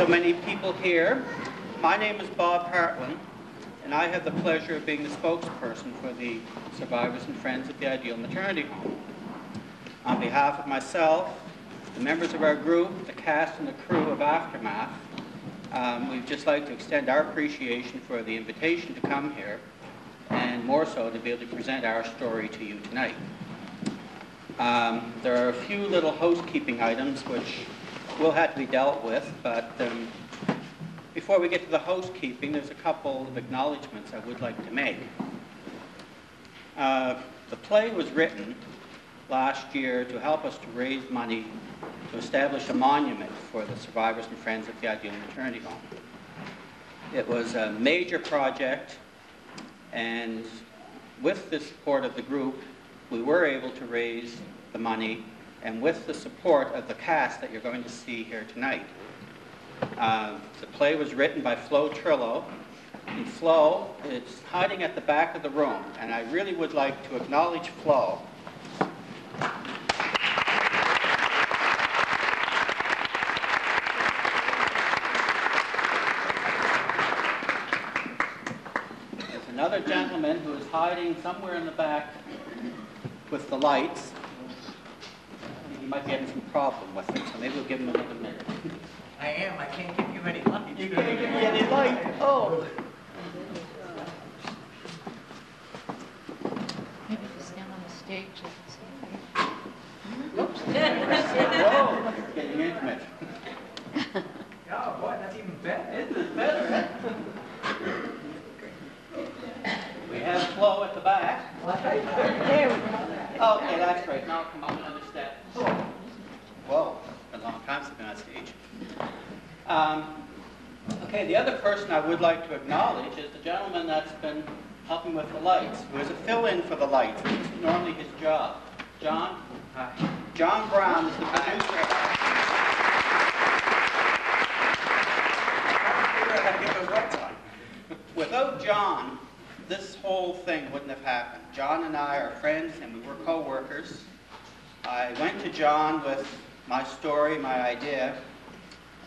so many people here. My name is Bob Hartland, and I have the pleasure of being the spokesperson for the survivors and friends of the Ideal Maternity Home. On behalf of myself, the members of our group, the cast and the crew of Aftermath, we'd just like to extend our appreciation for the invitation to come here, and more so to be able to present our story to you tonight. There are a few little housekeeping items which will have to be dealt with, but before we get to the housekeeping, there's a couple of acknowledgments I would like to make. The play was written last year to help us to raise money to establish a monument for the survivors and friends of the Ideal Maternity Home. It was a major project, and with the support of the group, we were able to raise the money, and with the support of the cast that you're going to see here tonight. The play was written by Flo Trillo. And Flo is hiding at the back of the room, and I really would like to acknowledge Flo. There's another gentleman who is hiding somewhere in the back with the lights. He might be having some problem with it, so maybe we'll give him another minute. I am. I can't give you any light. You can't give me any light? Oh. Maybe if you stand on the stage, I can see. Oops. Whoa, it's getting intimate. Oh, boy, that's even better. Isn't it better, huh? We have Flo at the back. There we go. Okay, that's great. Now come on, another step. Whoa, a long time since I've been on stage. Okay, the other person I would like to acknowledge is the gentleman that's been helping with the lights, who is a fill-in for the lights. This is normally his job. John? Hi. John Brown is the producer. Without John, this whole thing wouldn't have happened. John and I are friends, and we were co-workers. I went to John with my story, my idea,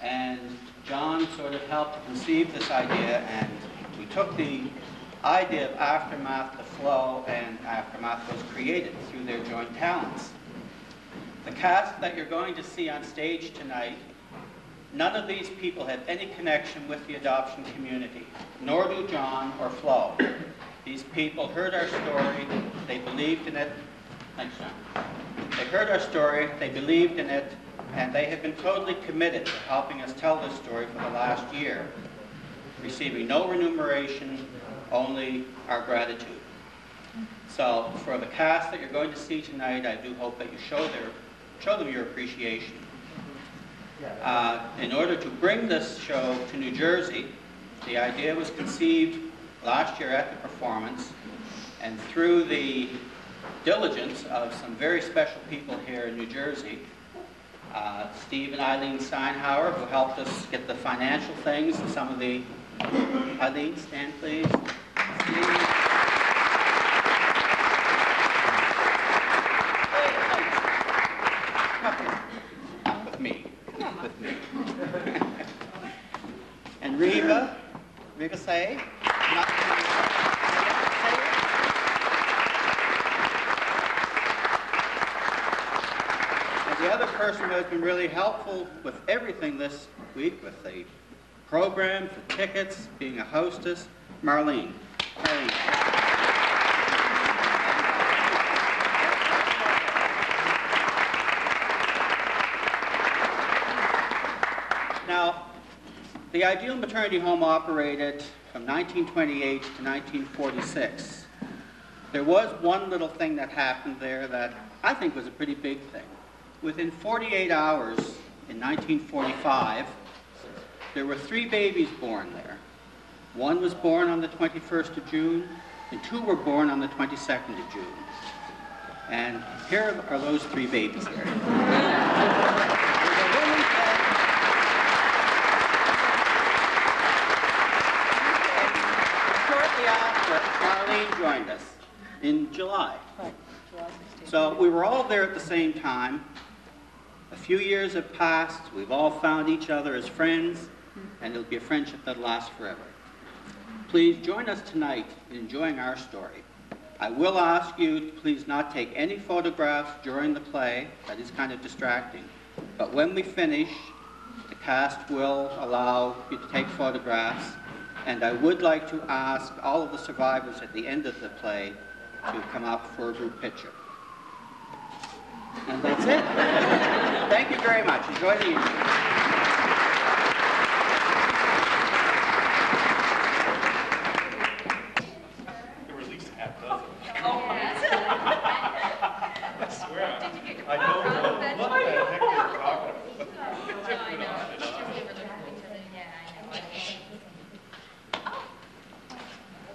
and John sort of helped conceive this idea, and we took the idea of Aftermath to Flo, and Aftermath was created through their joint talents. The cast that you're going to see on stage tonight, none of these people have any connection with the adoption community, nor do John or Flo. These people heard our story, they believed in it. Thanks, John. They heard our story, they believed in it, and they have been totally committed to helping us tell this story for the last year, receiving no remuneration, only our gratitude. So for the cast that you're going to see tonight, I do hope that you show them your appreciation. In order to bring this show to New Jersey, the idea was conceived last year at the performance, and through the diligence of some very special people here in New Jersey, Steve and Eileen Steinhauer, who helped us get the financial things, and some of the... Eileen, stand please. Steve. Not with me. Not with me. And Reva Say. The other person who has been really helpful with everything this week, with the program, the tickets, being a hostess, Marlene. Now, the Ideal Maternity Home operated from 1928 to 1946. There was one little thing that happened there that I think was a pretty big thing. Within 48 hours in 1945, there were 3 babies born there. One was born on the 21st of June, and 2 were born on the 22nd of June. And here are those 3 babies here. Shortly after, Marlene joined us in July. So we were all there at the same time. A few years have passed. We've all found each other as friends. and it'll be a friendship that'll last forever. Please join us tonight in enjoying our story. I will ask you to please not take any photographs during the play. That is kind of distracting. But when we finish, the cast will allow you to take photographs, and I would like to ask all of the survivors at the end of the play to come up for a group picture. And that's it. Thank you very much. Enjoy the evening. There were at least half dozen. I swear, I don't know what the heck they were talking about.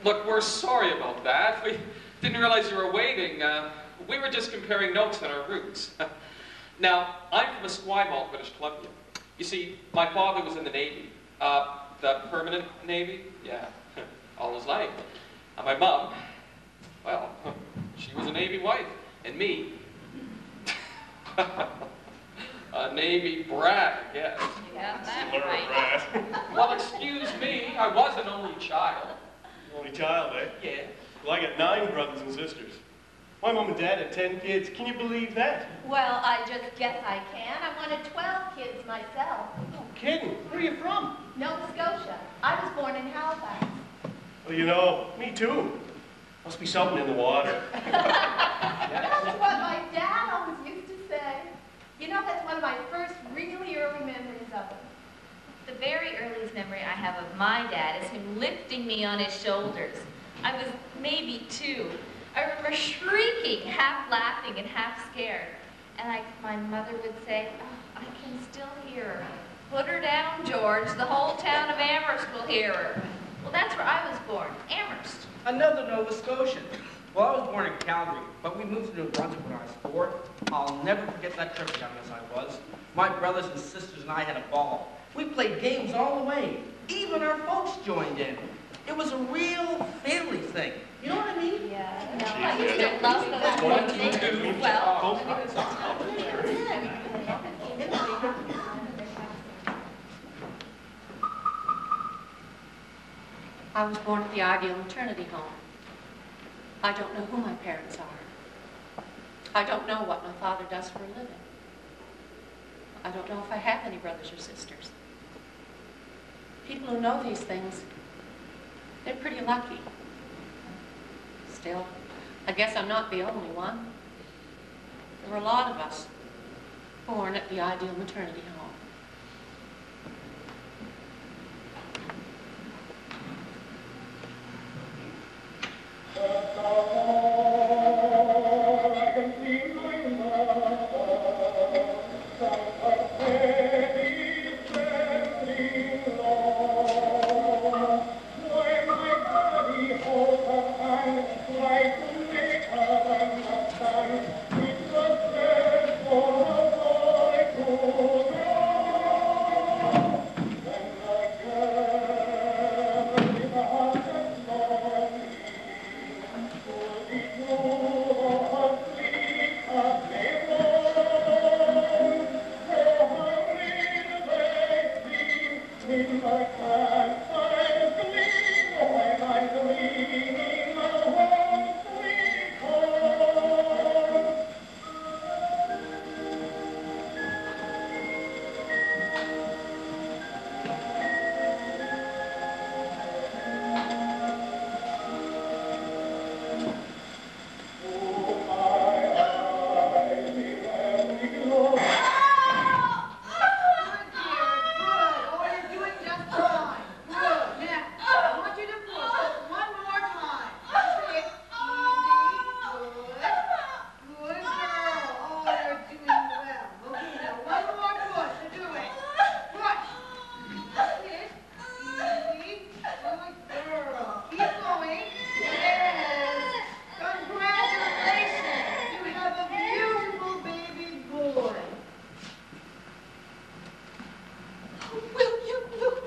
Look, we're sorry about that. We didn't realize you were waiting. We were just comparing notes on our routes. Now, I'm from Esquimalt, British Columbia. You see, my father was in the Navy. The permanent Navy? Yeah, all his life. And my mom, well, she was a Navy wife. And me, a Navy brat, I guess. Yeah, that's Slur right. rat. Well, excuse me, I was an only child. Only child, eh? Yeah. Well, I got 9 brothers and sisters. My mom and dad had 10 kids. Can you believe that? Well, I just guess I can. I wanted 12 kids myself. No kidding. Where are you from? Nova Scotia. I was born in Halifax. Well, you know, me too. Must be something in the water. That's what my dad always used to say. You know, that's one of my first really early memories of him. The very earliest memory I have of my dad is him lifting me on his shoulders. I was maybe 2. I remember shrieking, half laughing and half scared. And like my mother would say, oh, I can still hear her. Put her down, George. The whole town of Amherst will hear her. Well, that's where I was born, Amherst. Another Nova Scotian. Well, I was born in Calgary, but we moved to New Brunswick when I was 4. I'll never forget that trip, young as I was. My brothers and sisters and I had a ball. We played games all the way. Even our folks joined in. It was a real family thing. You know what I mean? Yeah. No, I used to love those things. Well, I was born at the Ideal Maternity Home. I don't know who my parents are. I don't know what my father does for a living. I don't know if I have any brothers or sisters. People who know these things, they're pretty lucky. Still, I guess I'm not the only one. There were a lot of us born at the Ideal Maternity Home.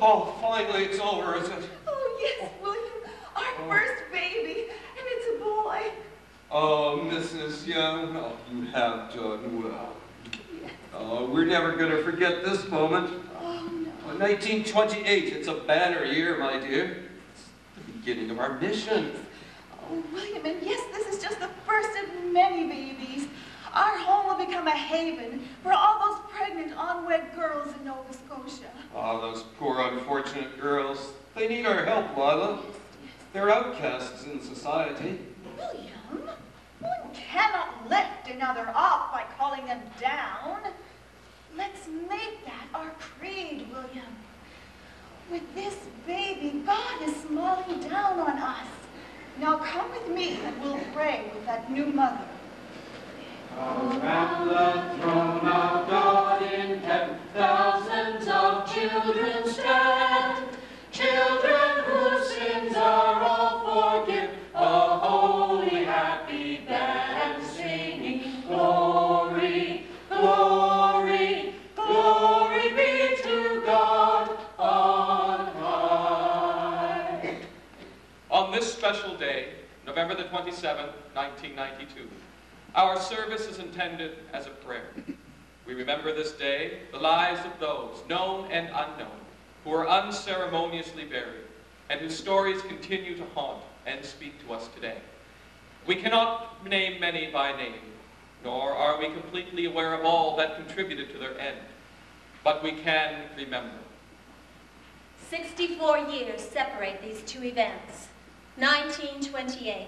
Oh, finally it's over, is it? Oh, yes, William. Our first baby, and it's a boy. Oh, Mrs. Young, oh, you have done well. Oh, we're never going to forget this moment. Oh, no. Oh, 1928, it's a banner year, my dear. It's the beginning of our mission. Oh, William, and yes, this is just the first of many babies. Our home will become a haven for all those pregnant, unwed girls in Nova Scotia. Ah, those poor, unfortunate girls. They need our help, Lila. They're outcasts in society. William, one cannot lift another up by calling them down. Let's make that our creed, William. With this baby, God is smiling down on us. Now come with me and we'll pray with that new mother. Around the throne of God in heaven, thousands of children stand, children whose sins are all forgiven, a holy, happy band singing, glory, glory, glory be to God on high. On this special day, November the 27th, 1992, our service is intended as a prayer. We remember this day the lives of those, known and unknown, who were unceremoniously buried, and whose stories continue to haunt and speak to us today. We cannot name many by name, nor are we completely aware of all that contributed to their end, but we can remember. 64 years separate these two events. 1928.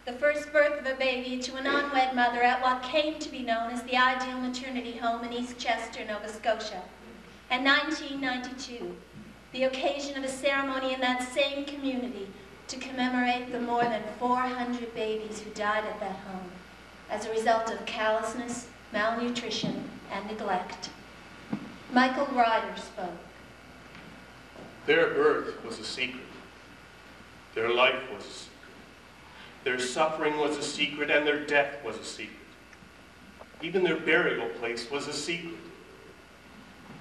The first birth of a baby to an unwed mother at what came to be known as the Ideal Maternity Home in East Chester, Nova Scotia. And 1992, the occasion of a ceremony in that same community to commemorate the more than 400 babies who died at that home as a result of callousness, malnutrition, and neglect. Michael Ryder spoke. Their birth was a secret. Their life was a secret. Their suffering was a secret, and their death was a secret. Even their burial place was a secret.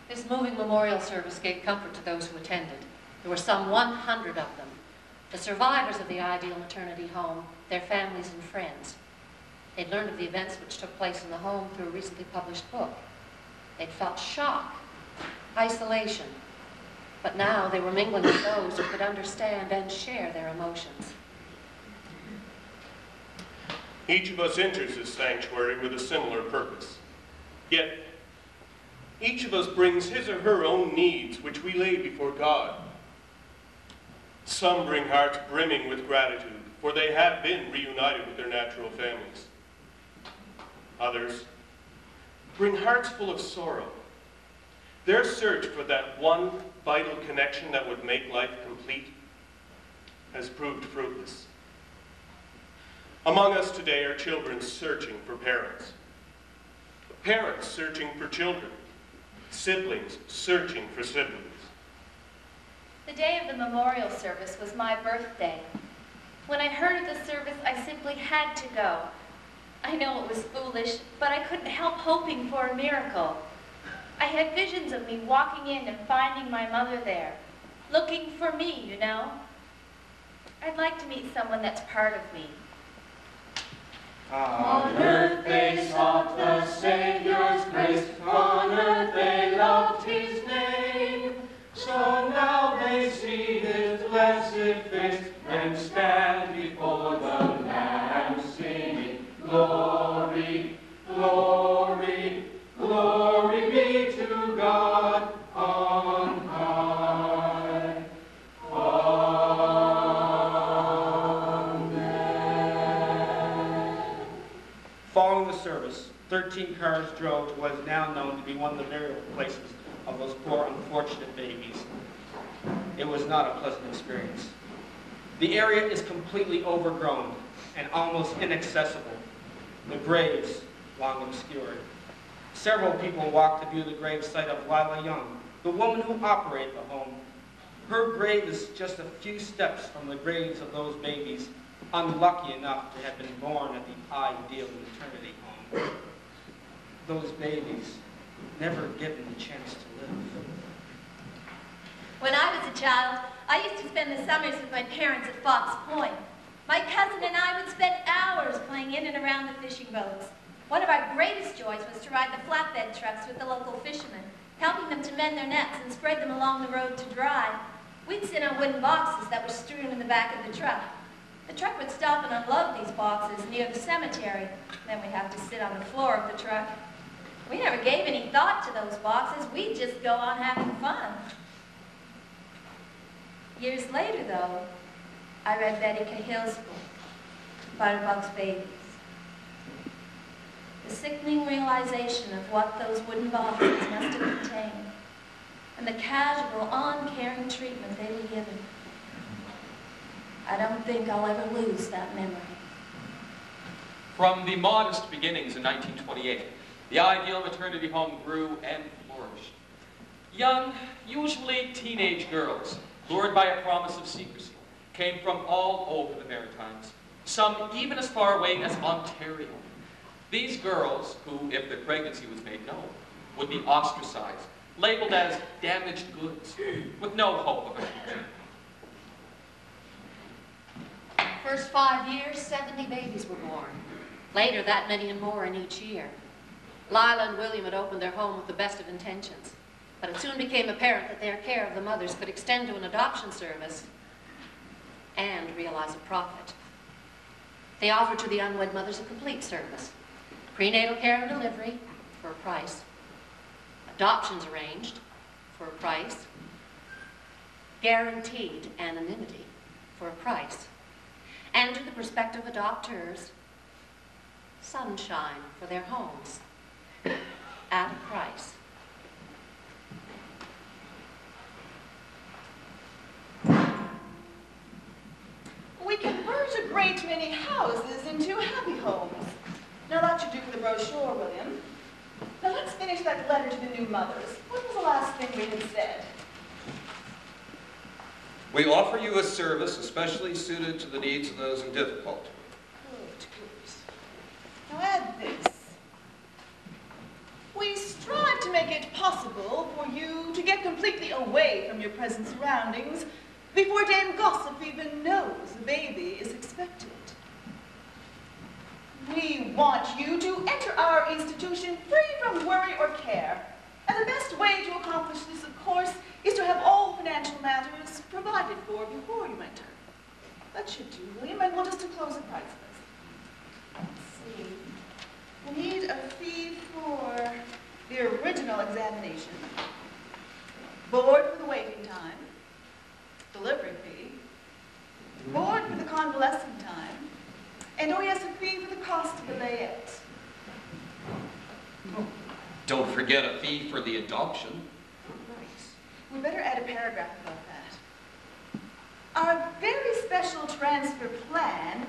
This moving memorial service gave comfort to those who attended. There were some 100 of them. The survivors of the Ideal Maternity Home, their families and friends. They'd learned of the events which took place in the home through a recently published book. They'd felt shock, isolation, but now they were mingling with those who could understand and share their emotions. Each of us enters this sanctuary with a similar purpose. Yet, each of us brings his or her own needs, which we lay before God. Some bring hearts brimming with gratitude, for they have been reunited with their natural families. Others bring hearts full of sorrow. Their search for that one vital connection that would make life complete has proved fruitless. Among us today are children searching for parents. Parents searching for children. Siblings searching for siblings. The day of the memorial service was my birthday. When I heard of the service, I simply had to go. I know it was foolish, but I couldn't help hoping for a miracle. I had visions of me walking in and finding my mother there, looking for me, you know. I'd like to meet someone that's part of me. On earth they sought the Savior's grace, on earth they loved his name. So now they see his blessed face, and stand before the Lamb singing, glory, glory, glory be to God on high. Following the service, 13 cars drove to what is now known to be one of the burial places of those poor, unfortunate babies. It was not a pleasant experience. The area is completely overgrown and almost inaccessible. The graves long obscured. Several people walked to view the grave site of Lila Young, the woman who operated the home. Her grave is just a few steps from the graves of those babies unlucky enough to have been born at the Ideal Maternity Home. Those babies never given the chance to live. When I was a child, I used to spend the summers with my parents at Fox Point. My cousin and I would spend hours playing in and around the fishing boats. One of our greatest joys was to ride the flatbed trucks with the local fishermen. helping them to mend their nets and spread them along the road to dry. We'd sit on wooden boxes that were strewn in the back of the truck. The truck would stop and unload these boxes near the cemetery. Then we'd have to sit on the floor of the truck. We never gave any thought to those boxes. We'd just go on having fun. Years later, though, I read Betty Cahill's book, Butterbuck's Babies. The sickening realization of what those wooden boxes must have contained, and the casual, uncaring treatment they were given. I don't think I'll ever lose that memory. From the modest beginnings in 1928, the ideal maternity home grew and flourished. Young, usually teenage girls, lured by a promise of secrecy, came from all over the Maritimes, some even as far away as Ontario. These girls, who, if their pregnancy was made known, would be ostracized, labeled as damaged goods, with no hope of a future. First 5 years, 70 babies were born. Later, that many and more in each year. Lila and William had opened their home with the best of intentions, but it soon became apparent that their care of the mothers could extend to an adoption service and realize a profit. They offered to the unwed mothers a complete service: prenatal care and delivery for a price, adoptions arranged for a price, guaranteed anonymity for a price, and to the prospective adopters, sunshine for their homes at a price. We convert a great many houses into happy homes. Now that should do for the brochure, William. Now let's finish that letter to the new mothers. What was the last thing we had said? We offer you a service especially suited to the needs of those in difficulty. Good, good. Now add this. We strive to make it possible for you to get completely away from your present surroundings before Dame Gossip even knows a baby is expected. We want you to enter our institution free from worry or care. And the best way to accomplish this, of course, is to have all financial matters provided for before you enter. That should do, William. I want us to close the price list. Let's see. We need a fee for the original examination, board for the waiting time, delivery fee, board for the convalescing time, and oh yes, a fee for the cost of the layette. Don't forget a fee for the adoption. Right. We better add a paragraph about that. Our very special transfer plan,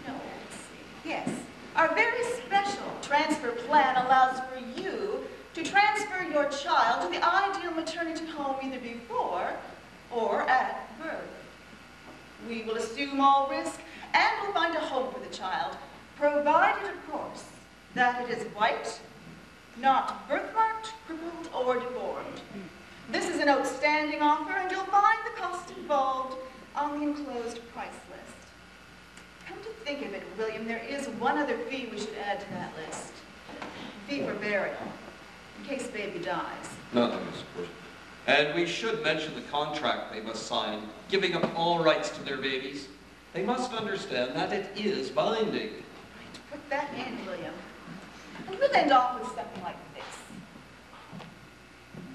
let's see, yes. Our very special transfer plan allows for you to transfer your child to the ideal maternity home either before or at birth. We will assume all risk and will find a home for the child, provided, of course, that it is white, not birthmarked, crippled, or deformed. This is an outstanding offer, and you'll find the cost involved on the enclosed price list. Come to think of it, William, there is one other fee we should add to that list. Fee for burial, in case baby dies. Nothing, of course. And we should mention the contract they must sign, giving up all rights to their babies. They must understand that it is binding. Right, put that in, William. And we'll end off with something like this.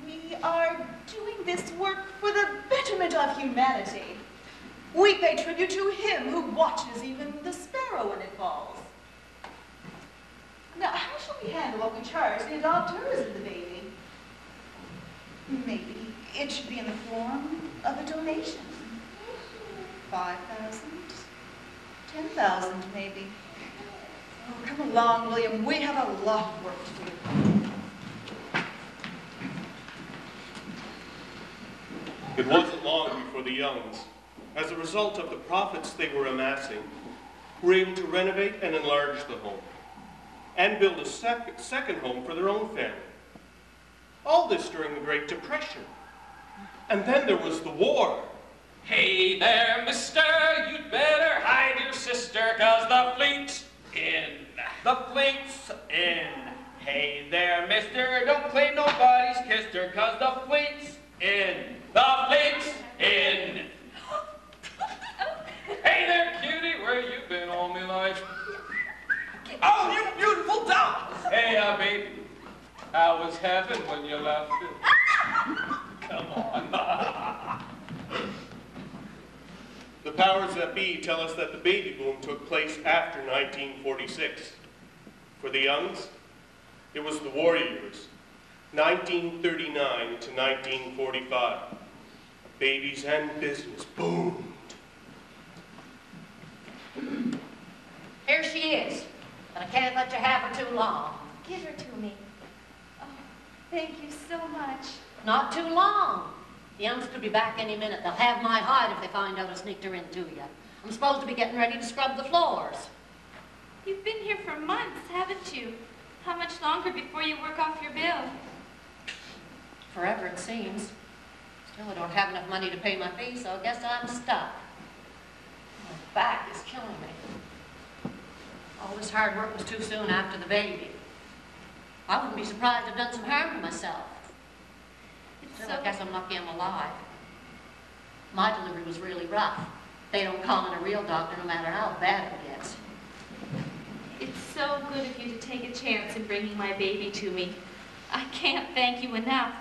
We are doing this work for the betterment of humanity. We pay tribute to him who watches even the sparrow when it falls. Now, how shall we handle what we charge the adopters of the baby? Maybe it should be in the form of a donation. 5,000, 10,000 maybe. Oh, come along, William. We have a lot of work to do. It wasn't long before the Youngs, as a result of the profits they were amassing, were able to renovate and enlarge the home and build a second home for their own family. All this during the Great Depression. And then there was the war. Hey there, mister, you'd better hide your sister, 'cause the fleet's in. The fleet's in. Hey there, mister, don't claim nobody's kissed her, 'cause the fleet's in. The fleet's in. Hey there, cutie, where you been all my life? Oh, you beautiful duck! Hey, baby, how was heaven when you left it? Come on. The powers that be tell us that the baby boom took place after 1946. For the youngs, it was the war years, 1939 to 1945. Babies and business boomed. Here she is, but I can't let you have her too long. Give her to me. Oh, thank you so much. Not too long. The Youngs could be back any minute. They'll have my hide if they find out I sneaked her into you. I'm supposed to be getting ready to scrub the floors. You've been here for months, haven't you? How much longer before you work off your bill? Forever, it seems. Still, I don't have enough money to pay my fee, so I guess I'm stuck. My back is killing me. All this hard work was too soon after the baby. I wouldn't be surprised I've done some harm to myself. Still, I guess I'm lucky I'm alive. My delivery was really rough. They don't call in a real doctor no matter how bad it gets. It's so good of you to take a chance in bringing my baby to me. I can't thank you enough.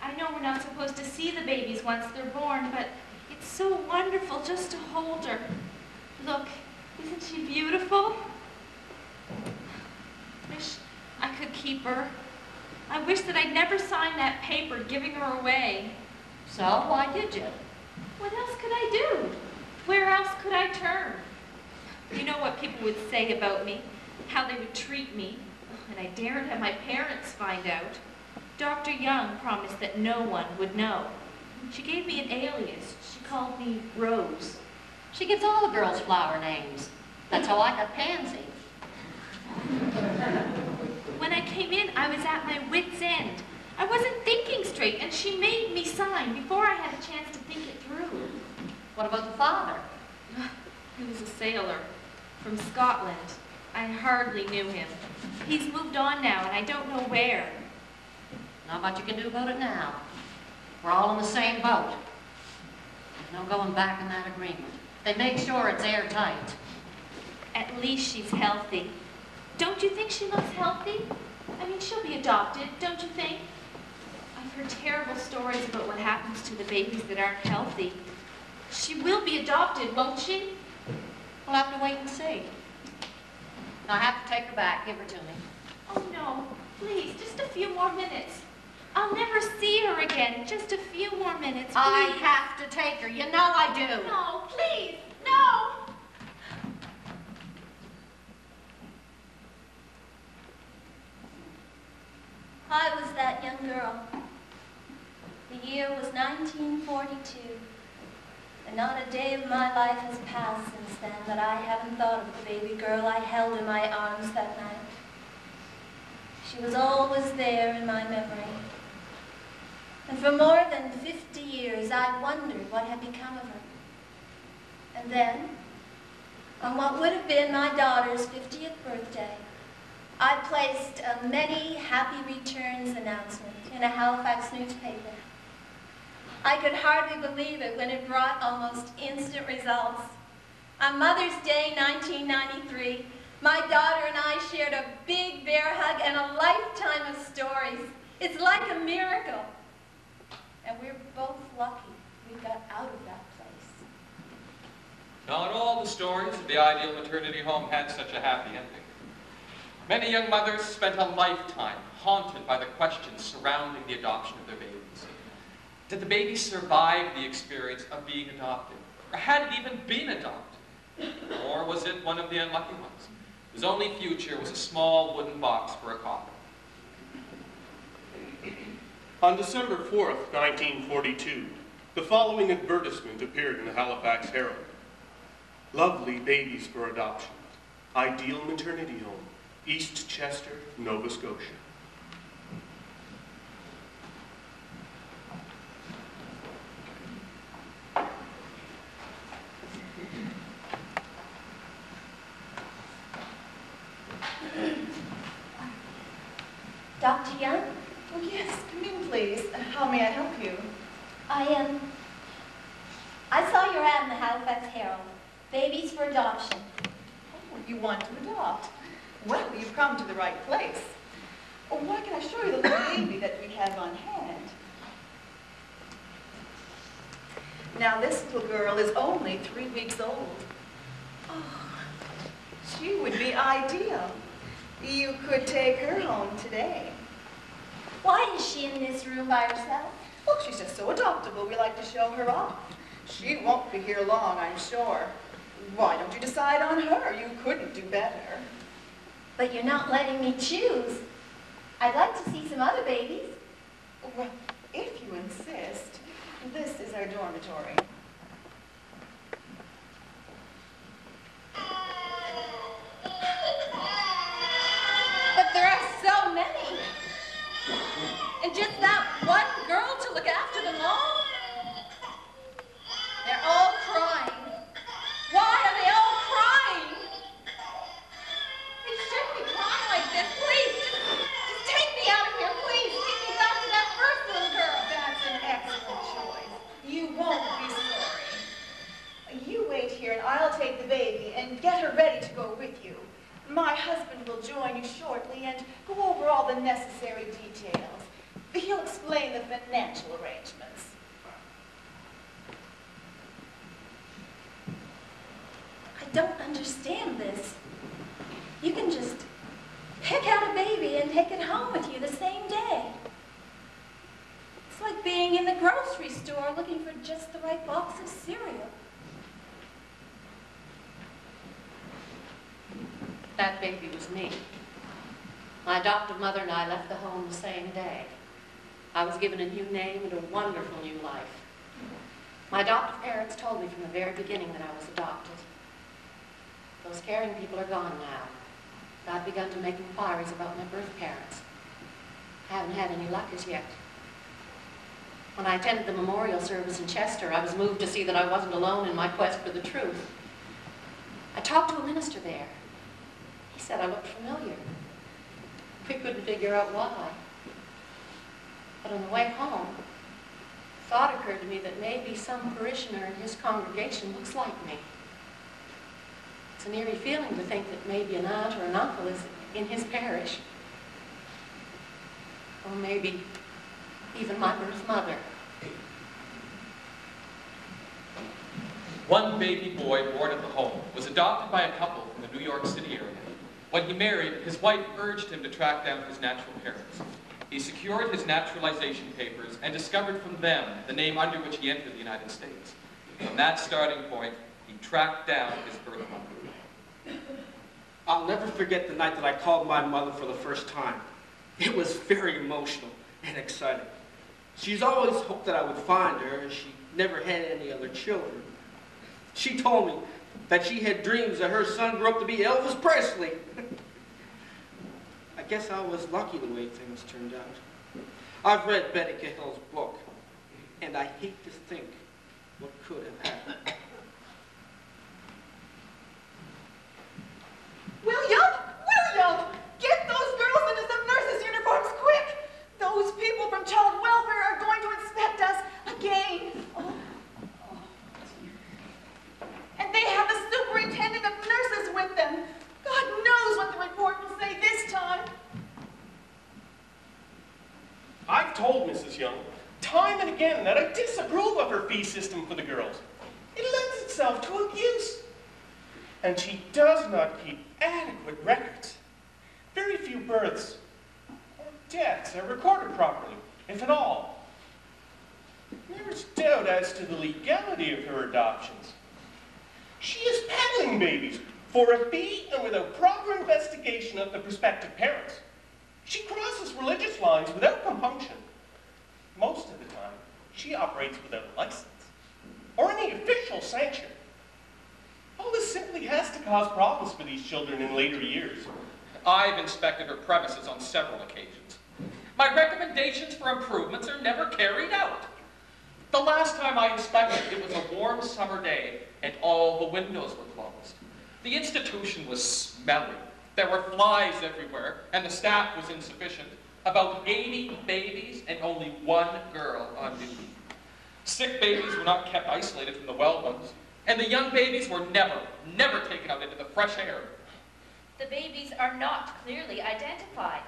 I know we're not supposed to see the babies once they're born, but it's so wonderful just to hold her. Look, isn't she beautiful? Wish I could keep her. I wish that I'd never signed that paper giving her away. So, why did you? What else could I do? Where else could I turn? You know what people would say about me, how they would treat me, and I daren't have my parents find out. Dr. Young promised that no one would know. She gave me an alias. She called me Rose. She gives all the girls flower names. That's how I got Pansy. When I came in, I was at my wit's end. I wasn't thinking straight, and she made me sign before I had a chance to think it through. What about the father? He was a sailor from Scotland. I hardly knew him. He's moved on now, and I don't know where. Not much you can do about it now. We're all in the same boat. There's no going back in that agreement. They make sure it's airtight. At least she's healthy. Don't you think she looks healthy? I mean, she'll be adopted, don't you think? I've heard terrible stories about what happens to the babies that aren't healthy. She will be adopted, won't she? We'll have to wait and see. Now, I have to take her back. Give her to me. Oh, no. Please, just a few more minutes. I'll never see her again. Just a few more minutes, please. I have to take her. You know I do. No, please, no! I was that young girl. The year was 1942, and not a day of my life has passed since then that I haven't thought of the baby girl I held in my arms that night. She was always there in my memory. And for more than 50 years, I wondered what had become of her. And then, on what would have been my daughter's 50th birthday, I placed a many happy returns announcement in a Halifax newspaper. I could hardly believe it when it brought almost instant results. On Mother's Day 1993, my daughter and I shared a big bear hug and a lifetime of stories. It's like a miracle. And we're both lucky we got out of that place. Not all the stories of the Ideal Maternity Home had such a happy ending. Many young mothers spent a lifetime haunted by the questions surrounding the adoption of their babies. Did the baby survive the experience of being adopted? Or had it even been adopted? Or was it one of the unlucky ones, whose only future was a small wooden box for a coffin? On December 4th, 1942, the following advertisement appeared in the Halifax Herald. Lovely babies for adoption. Ideal Maternity Home, East Chester, Nova Scotia. Dr. Young? Oh, yes, come in, please. How may I help you? I saw your ad in the Halifax Herald. Babies for adoption. Oh, you want to adopt? Well, you've come to the right place. Oh, why can I show you the little baby that we have on hand? Now, this little girl is only 3 weeks old. Oh, she would be ideal. You could take her home today. Why is she in this room by herself? Oh, she's just so adoptable. We like to show her off. She won't be here long, I'm sure. Why don't you decide on her? You couldn't do better. But you're not letting me choose. I'd like to see some other babies. Well, if you insist, this is our dormitory. But there are so many. And just that one girl to look after them all? They're all crying. Why are they all crying? They shouldn't be crying like this. Please, just take me out of here, please. Take me back to that first little girl. That's an excellent choice. You won't be sorry. You wait here and I'll take the baby and get her ready to go with you. My husband will join you shortly and go over all the necessary details. He'll explain the financial arrangements. I don't understand this. You can just pick out a baby and take it home with you the same day. It's like being in the grocery store looking for just the right box of cereal. That baby was me. My adoptive mother and I left the home the same day. I was given a new name and a wonderful new life. My adoptive parents told me from the very beginning that I was adopted. Those caring people are gone now. I've begun to make inquiries about my birth parents. I haven't had any luck as yet. When I attended the memorial service in Chester, I was moved to see that I wasn't alone in my quest for the truth. I talked to a minister there. He said I looked familiar. We couldn't figure out why. But on the way home, a thought occurred to me that maybe some parishioner in his congregation looks like me. It's an eerie feeling to think that maybe an aunt or an uncle is in his parish. Or maybe even my birth mother. One baby boy born at the home was adopted by a couple from the New York City area. When he married, his wife urged him to track down his natural parents. He secured his naturalization papers and discovered from them the name under which he entered the United States. From that starting point, he tracked down his birth mother. I'll never forget the night that I called my mother for the first time. It was very emotional and exciting. She's always hoped that I would find her, as she never had any other children. She told me that she had dreams that her son grew up to be Elvis Presley. I guess I was lucky the way things turned out. I've read Betty Cahill's book, and I hate to think what could have happened. William! Get those girls into some nurses' uniforms, quick! Those people from child welfare are going to inspect us again. And they have the superintendent of nurses with them. God knows what the report will say this time. I've told Mrs. Young time and again that I disapprove of her fee system for the girls. It lends itself to abuse. And she does not keep adequate records. Very few births or deaths are recorded properly, if at all. There's doubt as to the legality of her adoptions. She is peddling babies for a fee and without proper investigation of the prospective parents. She crosses religious lines without compunction. Most of the time, she operates without a license or any official sanction. All this simply has to cause problems for these children in later years. I've inspected her premises on several occasions. My recommendations for improvements are never carried out. The last time I inspected, it was a warm summer day, and all the windows were closed. The institution was smelly. There were flies everywhere, and the staff was insufficient. About 80 babies and only one girl on duty. Sick babies were not kept isolated from the well ones, and the young babies were never taken out into the fresh air. The babies are not clearly identified.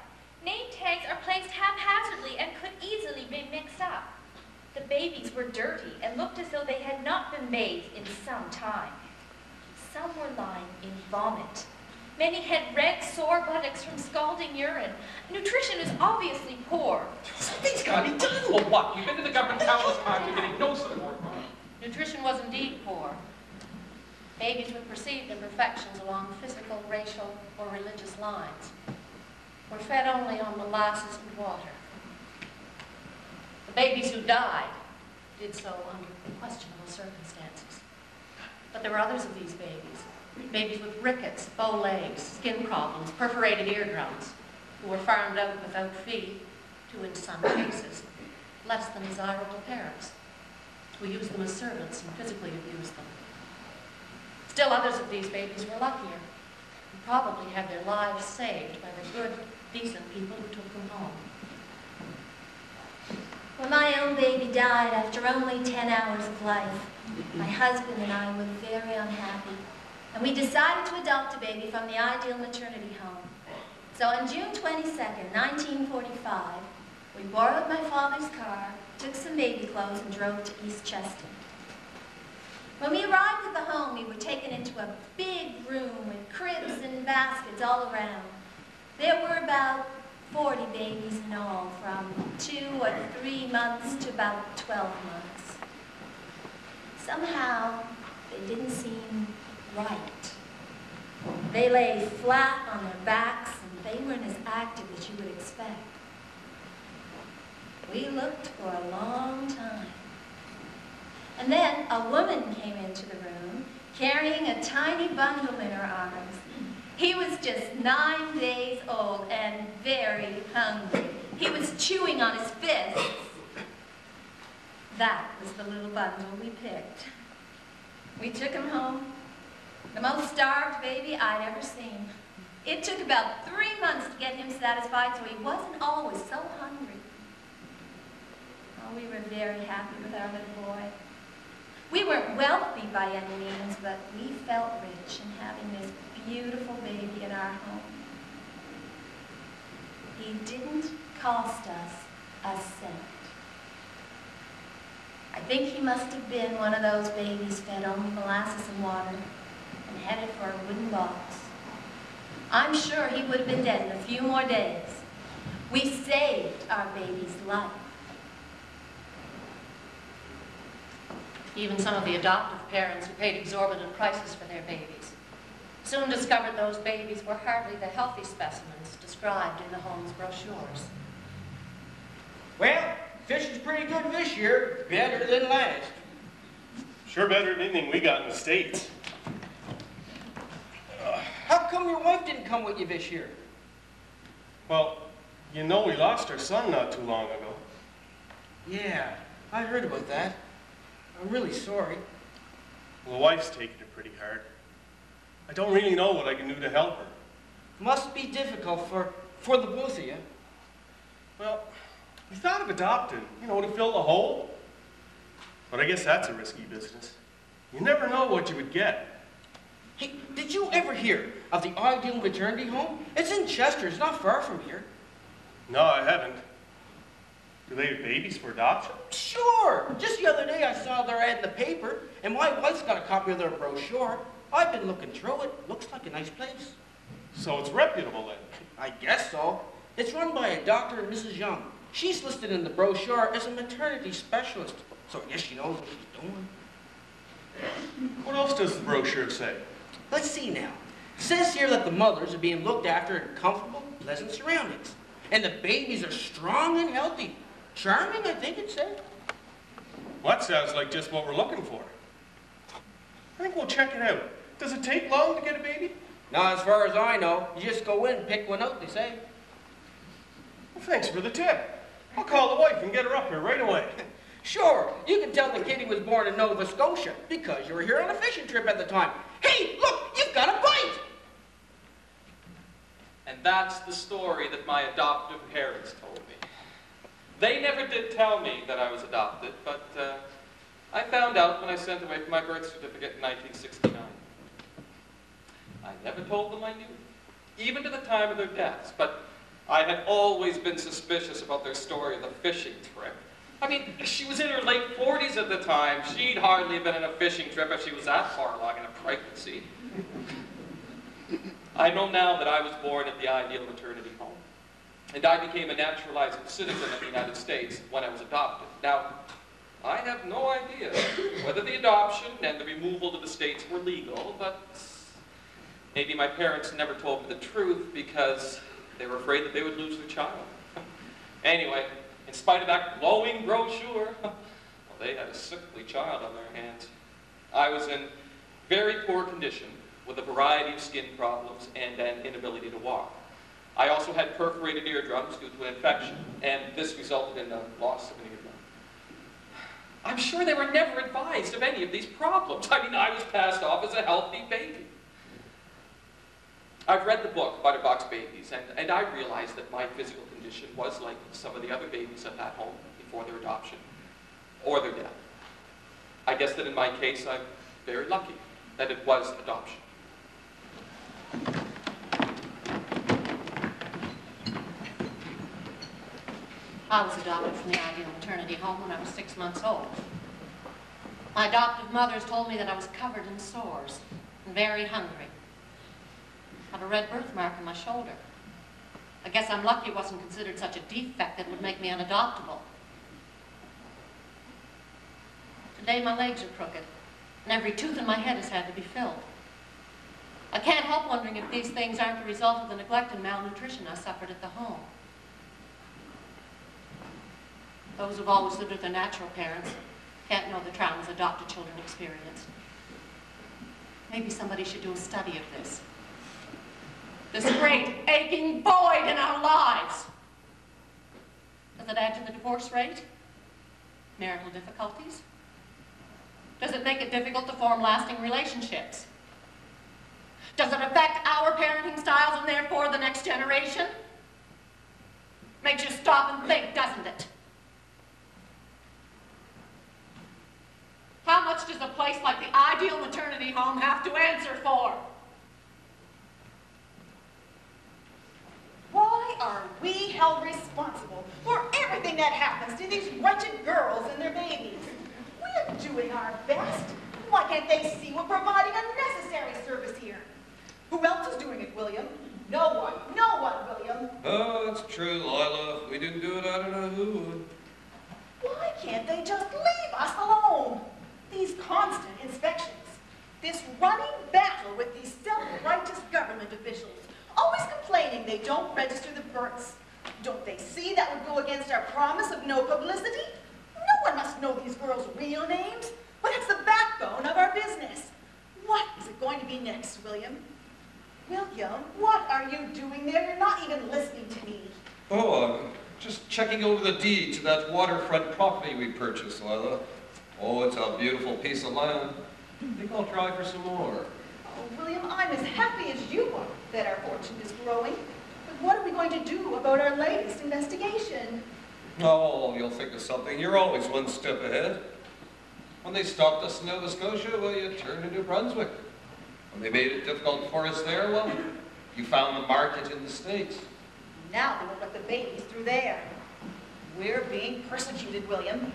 Name tags are placed haphazardly and could easily be mixed up. The babies were dirty and looked as though they had not been bathed in some time. Some were lying in vomit. Many had red, sore buttocks from scalding urine. Nutrition is obviously poor. Something's got to be done. Well, what? You've been to the government countless times. You're getting no support. Nutrition was indeed poor. Babies with perceived imperfections along physical, racial, or religious lines were fed only on molasses and water. The babies who died did so under questionable circumstances. But there were others of these babies with rickets, bow legs, skin problems, perforated eardrums, who were farmed out without fee to, in some cases, less than desirable parents, who used them as servants and physically abused them. Still others of these babies were luckier, and probably had their lives saved by the good, decent people who took them home. When my own baby died after only 10 hours of life, my husband and I were very unhappy, and we decided to adopt a baby from the Ideal Maternity Home. So on June 22nd, 1945, we borrowed my father's car, took some baby clothes, and drove to East Chester. When we arrived at the home, we were taken into a big room with cribs and baskets all around. There were about 40 babies in all, from 2 or 3 months to about 12 months. Somehow, they didn't seem right. They lay flat on their backs, and they weren't as active as you would expect. We looked for a long time. And then a woman came into the room, carrying a tiny bundle in her arms. He was just 9 days old and very hungry. He was chewing on his fists. That was the little bundle we picked. We took him home, the most starved baby I'd ever seen. It took about 3 months to get him satisfied, so he wasn't always so hungry. Oh, we were very happy with our little boy. We weren't wealthy by any means, but we felt rich in having this beautiful baby in our home. He didn't cost us a cent. I think he must have been one of those babies fed only molasses and water and headed for a wooden box. I'm sure he would have been dead in a few more days. We saved our baby's life. Even some of the adoptive parents who paid exorbitant prices for their babies soon discovered those babies were hardly the healthy specimens described in the home's brochures. Well, fishing's pretty good this year, better than last. Sure better than anything we got in the States. How come your wife didn't come with you this year? Well, you know we lost our son not too long ago. Yeah, I heard about that. I'm really sorry. Well, the wife's taking it pretty hard. I don't really know what I can do to help her. Must be difficult for the both of you. Well, we thought of adopting, to fill the hole. But I guess that's a risky business. You never know what you would get. Hey, did you ever hear of the Ideal Maternity Home? It's in Chester. It's not far from here. No, I haven't. Do they have babies for adoption? Sure. Just the other day I saw their ad in the paper, and my wife's got a copy of their brochure. I've been looking through it. Looks like a nice place. So it's reputable then? I guess so. It's run by a Dr. and Mrs. Young. She's listed in the brochure as a maternity specialist, so I guess she knows what she's doing. What else does the brochure say? Let's see now. It says here that the mothers are being looked after in comfortable, pleasant surroundings, and the babies are strong and healthy. Charming, I think it said. Well, that sounds like just what we're looking for. I think we'll check it out. Does it take long to get a baby? Not as far as I know. You just go in and pick one out, they say. Well, thanks for the tip. I'll call the wife and get her up here right away. Sure, you can tell the kid he was born in Nova Scotia because you were here on a fishing trip at the time. Hey, look, you've got a bite! And And that's the story that my adoptive parents told me. They never did tell me that I was adopted, but I found out when I sent away for my birth certificate in 1969. I never told them I knew, even to the time of their deaths, but I had always been suspicious about their story of the fishing trip. I mean, she was in her late 40s at the time. She'd hardly been on a fishing trip if she was that far along in a pregnancy. I know now that I was born at the Ideal Maternity Home, and I became a naturalized citizen of the United States when I was adopted. Now, I have no idea whether the adoption and the removal to the States were legal, but maybe my parents never told me the truth because they were afraid that they would lose their child. Anyway, in spite of that glowing brochure, well, they had a sickly child on their hands. I was in very poor condition with a variety of skin problems and an inability to walk. I also had perforated eardrums due to an infection, and this resulted in the loss of an eardrum. I'm sure they were never advised of any of these problems. I mean, I was passed off as a healthy baby. I've read the book, Butterbox Babies, and I realized that my physical condition was like some of the other babies at that home before their adoption or their death. I guess that in my case, I'm very lucky that it was adoption. I was adopted from the Ideal Maternity Home when I was 6 months old. My adoptive mothers told me that I was covered in sores and very hungry. I had a red birthmark on my shoulder. I guess I'm lucky it wasn't considered such a defect that would make me unadoptable. Today my legs are crooked, and every tooth in my head has had to be filled. I can't help wondering if these things aren't the result of the neglect and malnutrition I suffered at the home. Those who've always lived with their natural parents can't know the traumas adopted children experience. Maybe somebody should do a study of this. This great aching void in our lives. Does it add to the divorce rate? Marital difficulties? Does it make it difficult to form lasting relationships? Does it affect our parenting styles and therefore the next generation? Makes you stop and think, doesn't it? How much does a place like the Ideal Maternity Home have to answer for? Why are we held responsible for everything that happens to these wretched girls and their babies? We're doing our best. Why can't they see we're providing a necessary service here? Who else is doing it, William? No one. No one, William. Oh, that's true, Lila. If we didn't do it, I don't know who would. Why can't they just leave us alone? These constant inspections, this running battle with these self-righteous government officials, always complaining they don't register the births. Don't they see that would go against our promise of no publicity? No one must know these girls' real names, but it's the backbone of our business. What is it going to be next, William? William, what are you doing there? You're not even listening to me. Oh, I'm just checking over the deed to that waterfront property we purchased, Lila. Oh, it's a beautiful piece of land. I think I'll try for some more. Oh, William, I'm as happy as you are that our fortune is growing. But what are we going to do about our latest investigation? Oh, you'll think of something. You're always one step ahead. When they stopped us in Nova Scotia, well, you turned into Brunswick. When they made it difficult for us there, well, you found the market in the States. Now they won't let the babies through there. We're being persecuted, William.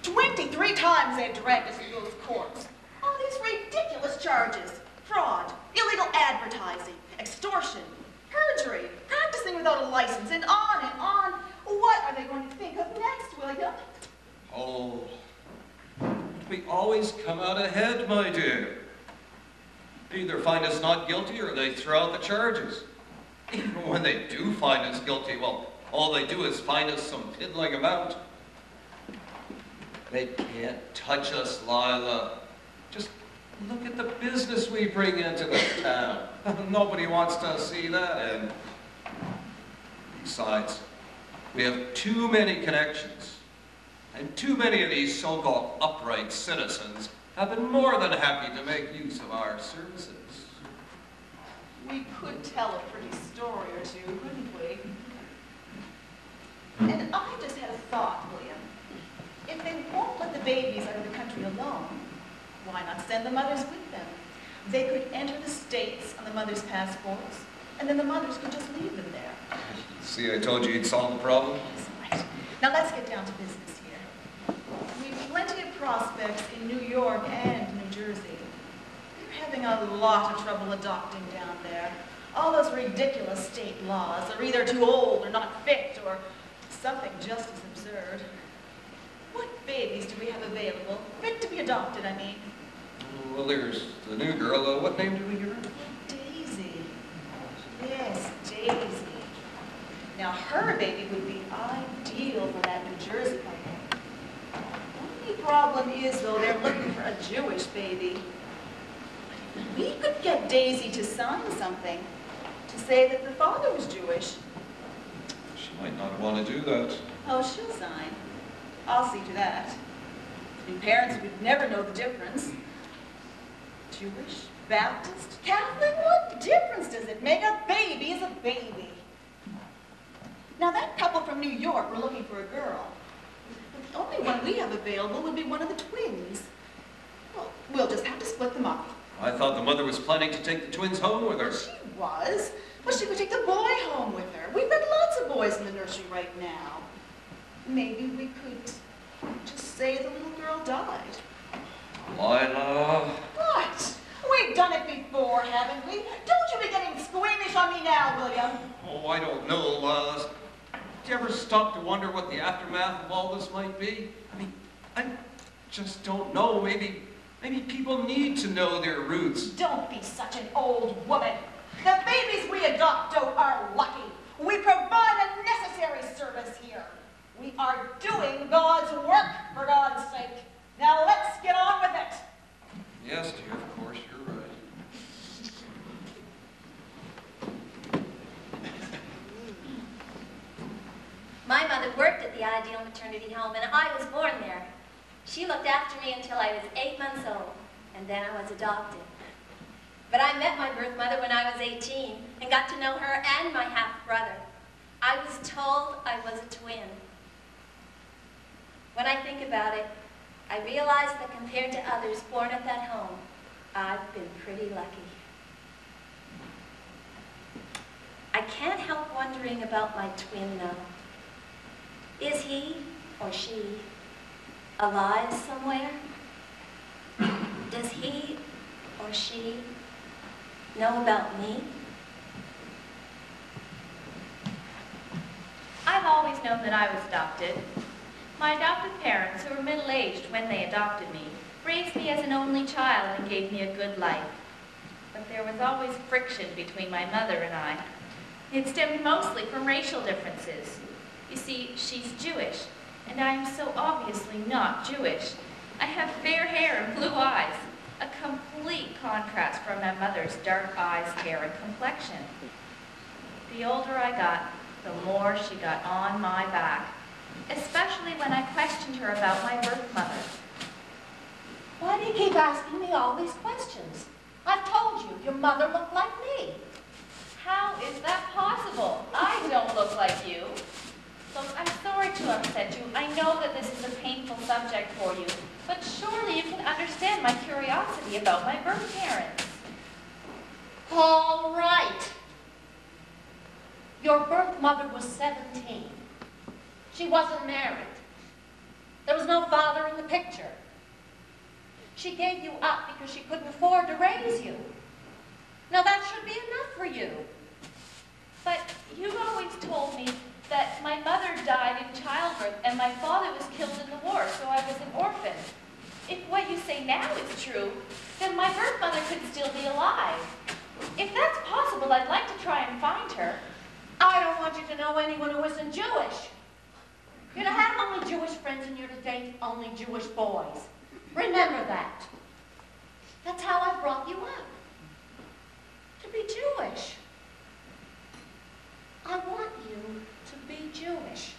23 times they've dragged us through those courts. All these ridiculous charges. Fraud, illegal advertising, extortion, perjury, practicing without a license, and on and on. What are they going to think of next, William? Oh, we always come out ahead, my dear. They either find us not guilty or they throw out the charges. Even when they do find us guilty, well, all they do is find us some piddling amount. They can't touch us, Lila. Just look at the business we bring into this town. Nobody wants to see that. And besides, we have too many connections. And too many of these so-called upright citizens have been more than happy to make use of our services. We could tell a pretty story or to, couldn't we? And I just had a thought, William. If they won't let the babies out of the country alone, why not send the mothers with them? They could enter the States on the mothers' passports, and then the mothers could just leave them there. See, I told you you'd solve the problem. That's right. Now let's get down to business here. We've plenty of prospects in New York and New Jersey. They're having a lot of trouble adopting down there. All those ridiculous state laws are either too old or not fit or something just as absurd. What babies do we have available? Fit to be adopted, I mean. Well, there's the new girl. What name did we give her? Daisy. Yes, Daisy. Now, her baby would be ideal for that New Jersey couple. Only problem is, though, they're looking for a Jewish baby. We could get Daisy to sign something to say that the father was Jewish. She might not want to do that. Oh, she'll sign. I'll see to that. And parents would never know the difference. Jewish, Baptist, Catholic, what difference does it make? A baby is a baby. Now that couple from New York were looking for a girl. But the only one we have available would be one of the twins. Well, we'll just have to split them up. I thought the mother was planning to take the twins home with her. She was. Well, she would take the boy home with her. We've got lots of boys in the nursery right now. Maybe we could just say the little girl died. Lila. What? We've done it before, haven't we? Don't you be getting squeamish on me now, William. Oh, I don't know, Lila. Do you ever stop to wonder what the aftermath of all this might be? I mean, I just don't know. Maybe people need to know their roots. Don't be such an old woman. The babies we adopt are lucky. We provide a necessary service here. We are doing God's work, for God's sake. Now let's get on with it. Yes, dear, of course, you're right. My mother worked at the Ideal Maternity Home, and I was born there. She looked after me until I was 8 months old, and then I was adopted. But I met my birth mother when I was 18 and got to know her and my half-brother. I was told I was a twin. When I think about it, I realize that compared to others born at that home, I've been pretty lucky. I can't help wondering about my twin, though. Is he or she alive somewhere? Does he or she know about me? I've always known that I was adopted. My adoptive parents, who were middle-aged when they adopted me, raised me as an only child and gave me a good life. But there was always friction between my mother and I. It stemmed mostly from racial differences. You see, she's Jewish, and I am so obviously not Jewish. I have fair hair and blue eyes, a complete contrast from my mother's dark eyes, hair, and complexion. The older I got, the more she got on my back, especially when I questioned her about my birth mother. Why do you keep asking me all these questions? I've told you, your mother looked like me. How is that possible? I don't look like you. Look, I'm sorry to upset you. I know that this is a painful subject for you, but surely you can understand my curiosity about my birth parents. All right. Your birth mother was 17. She wasn't married. There was no father in the picture. She gave you up because she couldn't afford to raise you. Now that should be enough for you. But you've always told me that my mother died in childbirth and my father was killed in the war, so I was an orphan. If what you say now is true, then my birth mother could still be alive. If that's possible, I'd like to try and find her. I don't want you to know anyone who isn't Jewish. You're to have only Jewish friends and you're to date only Jewish boys. Remember that. That's how I brought you up. To be Jewish. I want you to be Jewish.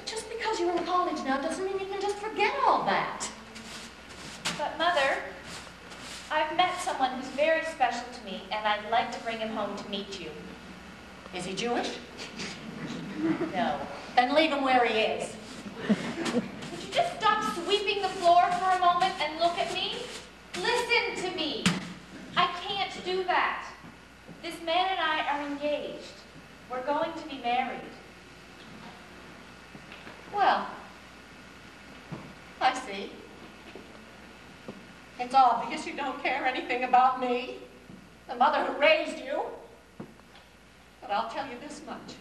Just because you're in college now doesn't mean you can just forget all that. But Mother, I've met someone who's very special to me, and I'd like to bring him home to meet you. Is he Jewish? No. Then leave him where he is. Would you just stop sweeping the floor for a moment and look at me? Listen to me. I can't do that. This man and I are engaged. We're going to be married. Well, I see. It's obvious you don't care anything about me, the mother who raised you. But I'll tell you this much.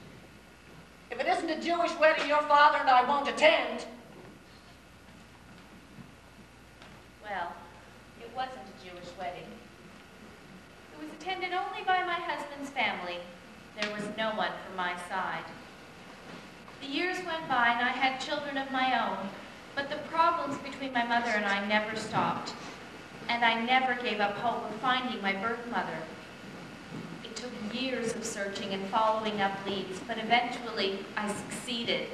If it isn't a Jewish wedding, your father and I won't attend. Well, it wasn't a Jewish wedding. It was attended only by my husband's family. There was no one from my side. The years went by and I had children of my own, but the problems between my mother and I never stopped. And I never gave up hope of finding my birth mother. It took years of searching and following up leads, but eventually I succeeded.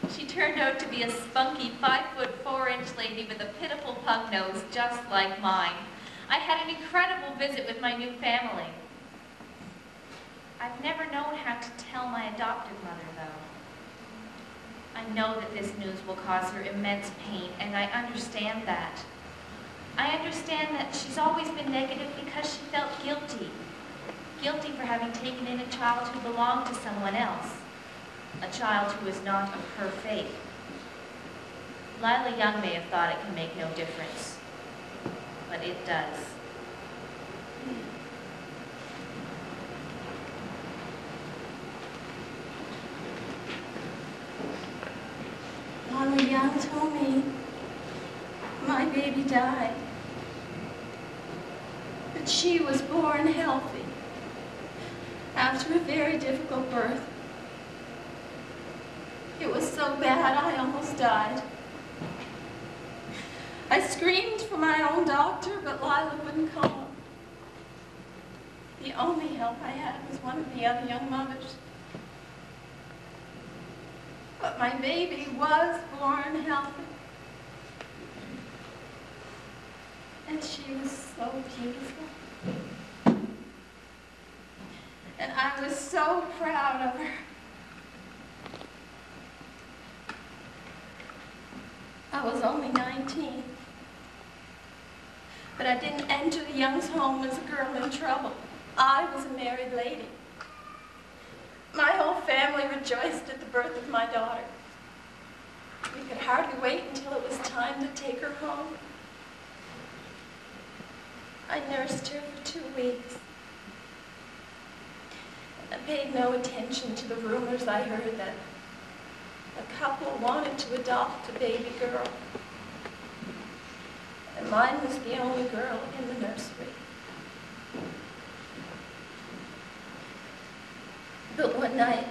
She turned out to be a spunky 5'4" lady with a pitiful pug nose just like mine. I had an incredible visit with my new family. I've never known how to tell my adoptive mother, though. I know that this news will cause her immense pain, and I understand that. I understand that she's always been negative because she felt guilty. Guilty for having taken in a child who belonged to someone else. A child who was not of her faith. Lila Young may have thought it can make no difference, but it does. Lila Young told me my baby died, but she was born healthy after a very difficult birth. It was so bad I almost died. I screamed for my own doctor, but Lila wouldn't come. The only help I had was one of the other young mothers. But my baby was born healthy. And she was so beautiful. And I was so proud of her. I was only 19. But I didn't enter the Young's home as a girl in trouble. I was a married lady. My whole family rejoiced at the birth of my daughter. We could hardly wait until it was time to take her home. I nursed her for 2 weeks. I paid no attention to the rumors I heard that a couple wanted to adopt a baby girl. And mine was the only girl in the nursery. But one night,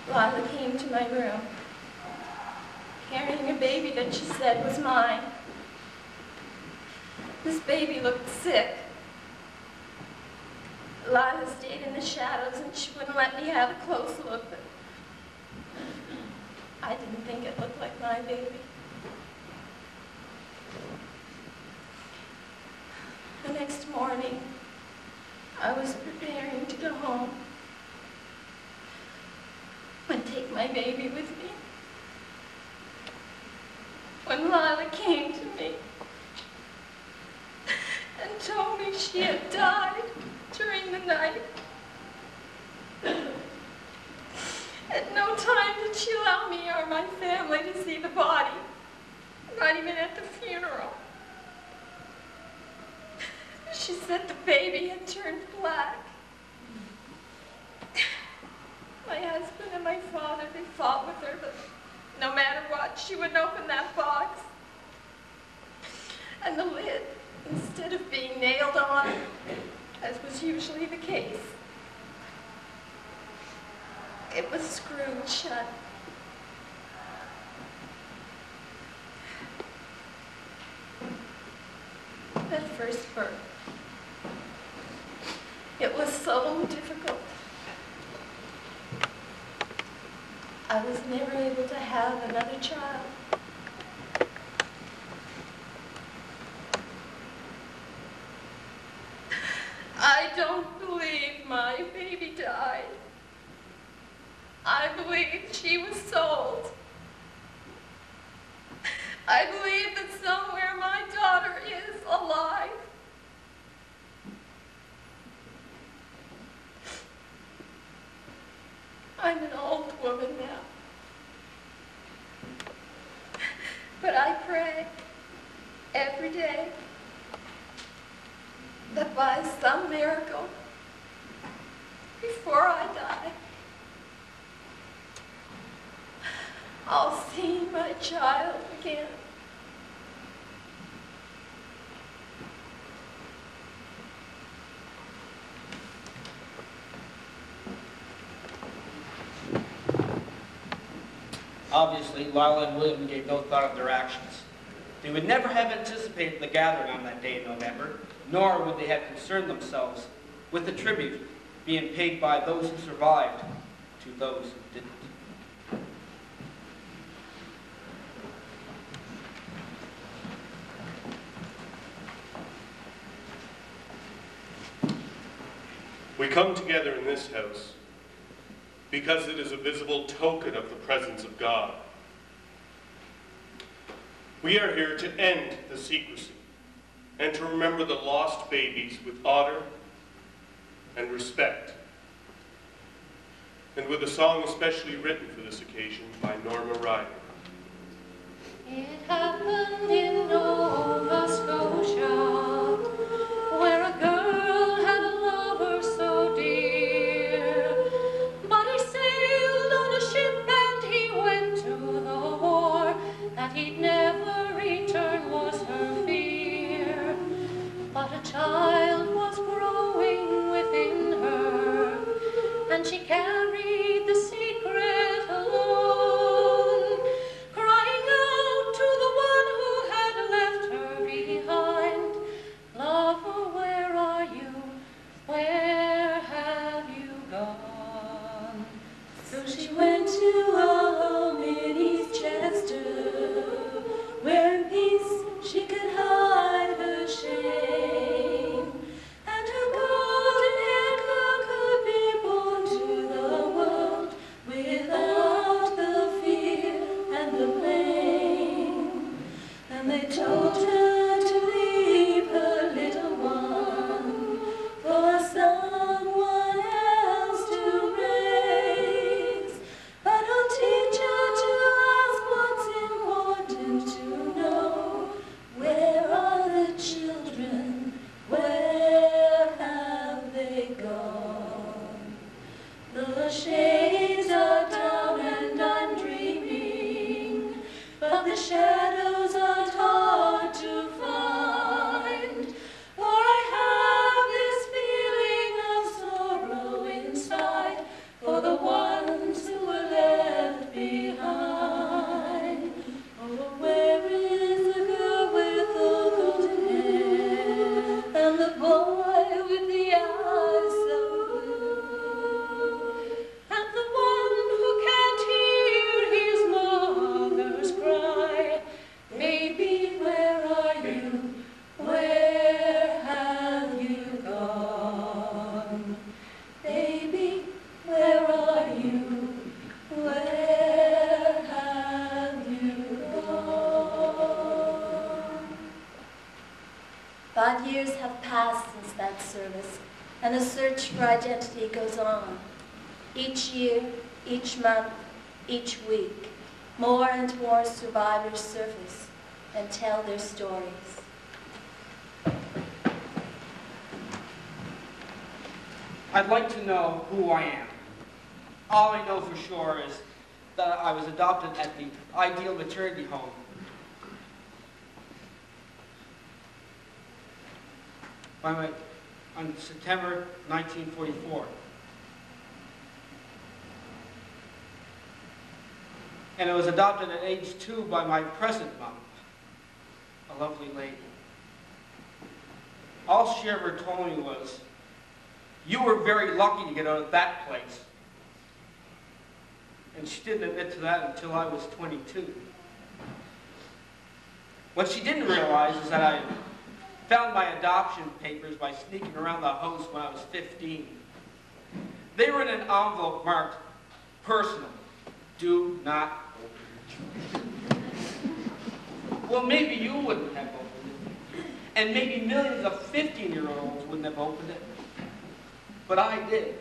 Lila came to my room, carrying a baby that she said was mine. This baby looked sick. Lila stayed in the shadows and she wouldn't let me have a close look, but I didn't think it looked like my baby. The next morning, I was preparing to go home and take my baby with me, when Lila came to me and told me she had died during the night. At no time did she allow me or my family to see the body, not even at the funeral. She said the baby had turned black. My husband and my father, they fought with her, but no matter what, she wouldn't open that box. And the lid, instead of being nailed on, as was usually the case, it was screwed shut. That first birth, it was so difficult. I was never able to have another child. I don't believe my baby died. I believe she was sold. I believe that somewhere my daughter is alive. I'm an old woman now. But I pray every day that by some miracle, before I die, I'll see my child again. Obviously, Lila and William gave no thought of their actions. They would never have anticipated the gathering on that day in November, nor would they have concerned themselves with the tribute being paid by those who survived to those who didn't. We come together in this house because it is a visible token of the presence of God. We are here to end the secrecy and to remember the lost babies with honor and respect, and with a song especially written for this occasion by Norma Ryder. It happened in Nova Scotia, where a girl had a lover so dear. But he sailed on a ship and he went to the war. That he'd never return was her fear. But a child was growing within her, and she carried the secret alone, crying out to the one who had left her behind, "Lover, where are you? Where have you gone?" So she went to a home in East Chester, where in peace she could hide her shame, and her golden head could be born to the world without the fear and the blame. And they told her to leave her little one for someone else to raise. But I'll teach her to ask what's important to know. Where are the children? Where have they gone? The shades are down and I'm dreaming, but the shadows aren't hard to find. For I have this feeling of sorrow inside for the ones who were left behind. Oh, where is the girl with the golden hair and the boy with the eyes so blue, and the one who can't hear his mother's cry? Baby, where are you? Where have you gone? Baby, where are you? Where have you gone? 5 years have passed since that service, and the search for identity goes on. Each year, each month, each week, more and more survivors surface and tell their stories. I'd like to know who I am. All I know for sure is that I was adopted at the Ideal Maternity Home. On September 1944. And I was adopted at age 2 by my present mom, a lovely lady. All she ever told me was, "You were very lucky to get out of that place." And she didn't admit to that until I was 22. What she didn't realize is that I found my adoption papers by sneaking around the house when I was 15. They were in an envelope marked Personal. Do not open it. Well, maybe you wouldn't have opened it. And maybe millions of 15-year-olds wouldn't have opened it. But I did.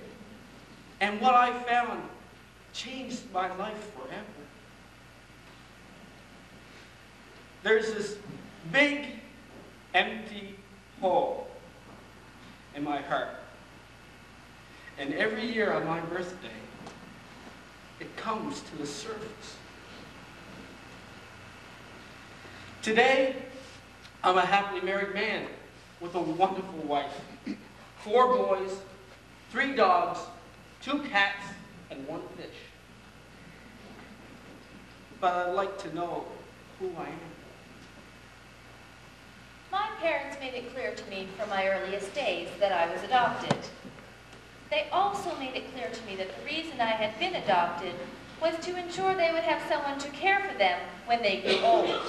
And what I found changed my life forever. There's this big, empty hole in my heart. And every year on my birthday, it comes to the surface. Today, I'm a happily married man with a wonderful wife, 4 boys, 3 dogs, 2 cats, and 1 fish. But I'd like to know who I am. My parents made it clear to me from my earliest days that I was adopted. They also made it clear to me that the reason I had been adopted was to ensure they would have someone to care for them when they grew old.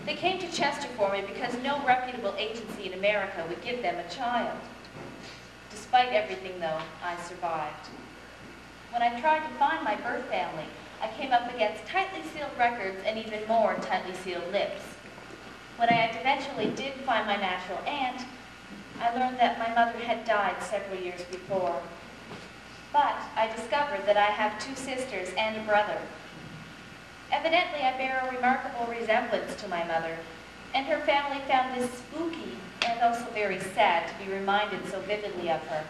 They came to Chester for me because no reputable agency in America would give them a child. Despite everything, though, I survived. When I tried to find my birth family, I came up against tightly sealed records and even more tightly sealed lips. When I eventually did find my natural aunt, I learned that my mother had died several years before. But I discovered that I have 2 sisters and a brother. Evidently, I bear a remarkable resemblance to my mother, and her family found this spooky and also very sad to be reminded so vividly of her.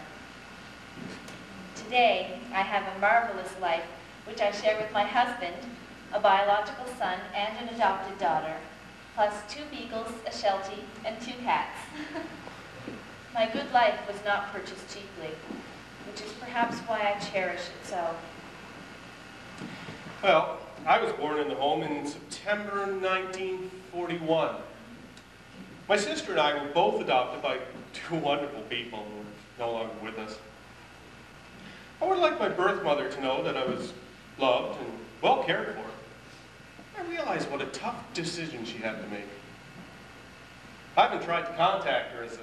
Today, I have a marvelous life, which I share with my husband, a biological son, and an adopted daughter, plus 2 beagles, a Sheltie, and 2 cats. My good life was not purchased cheaply, which is perhaps why I cherish it so. Well, I was born in the home in September 1941. My sister and I were both adopted by 2 wonderful people who are no longer with us. I would like my birth mother to know that I was loved and well cared for. I realized what a tough decision she had to make. I haven't tried to contact her as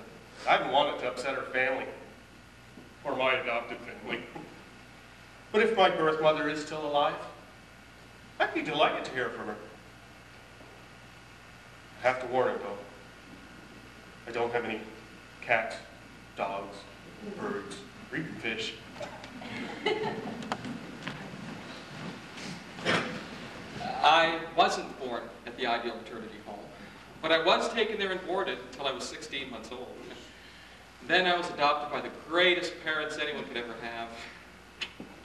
I haven't wanted to upset her family, or my adopted family. But if my birth mother is still alive, I'd be delighted to hear from her. I have to warn her, though. I don't have any cats, dogs, birds, or even fish. I wasn't born at the Ideal Maternity Home, but I was taken there and boarded until I was 16 months old. Then I was adopted by the greatest parents anyone could ever have.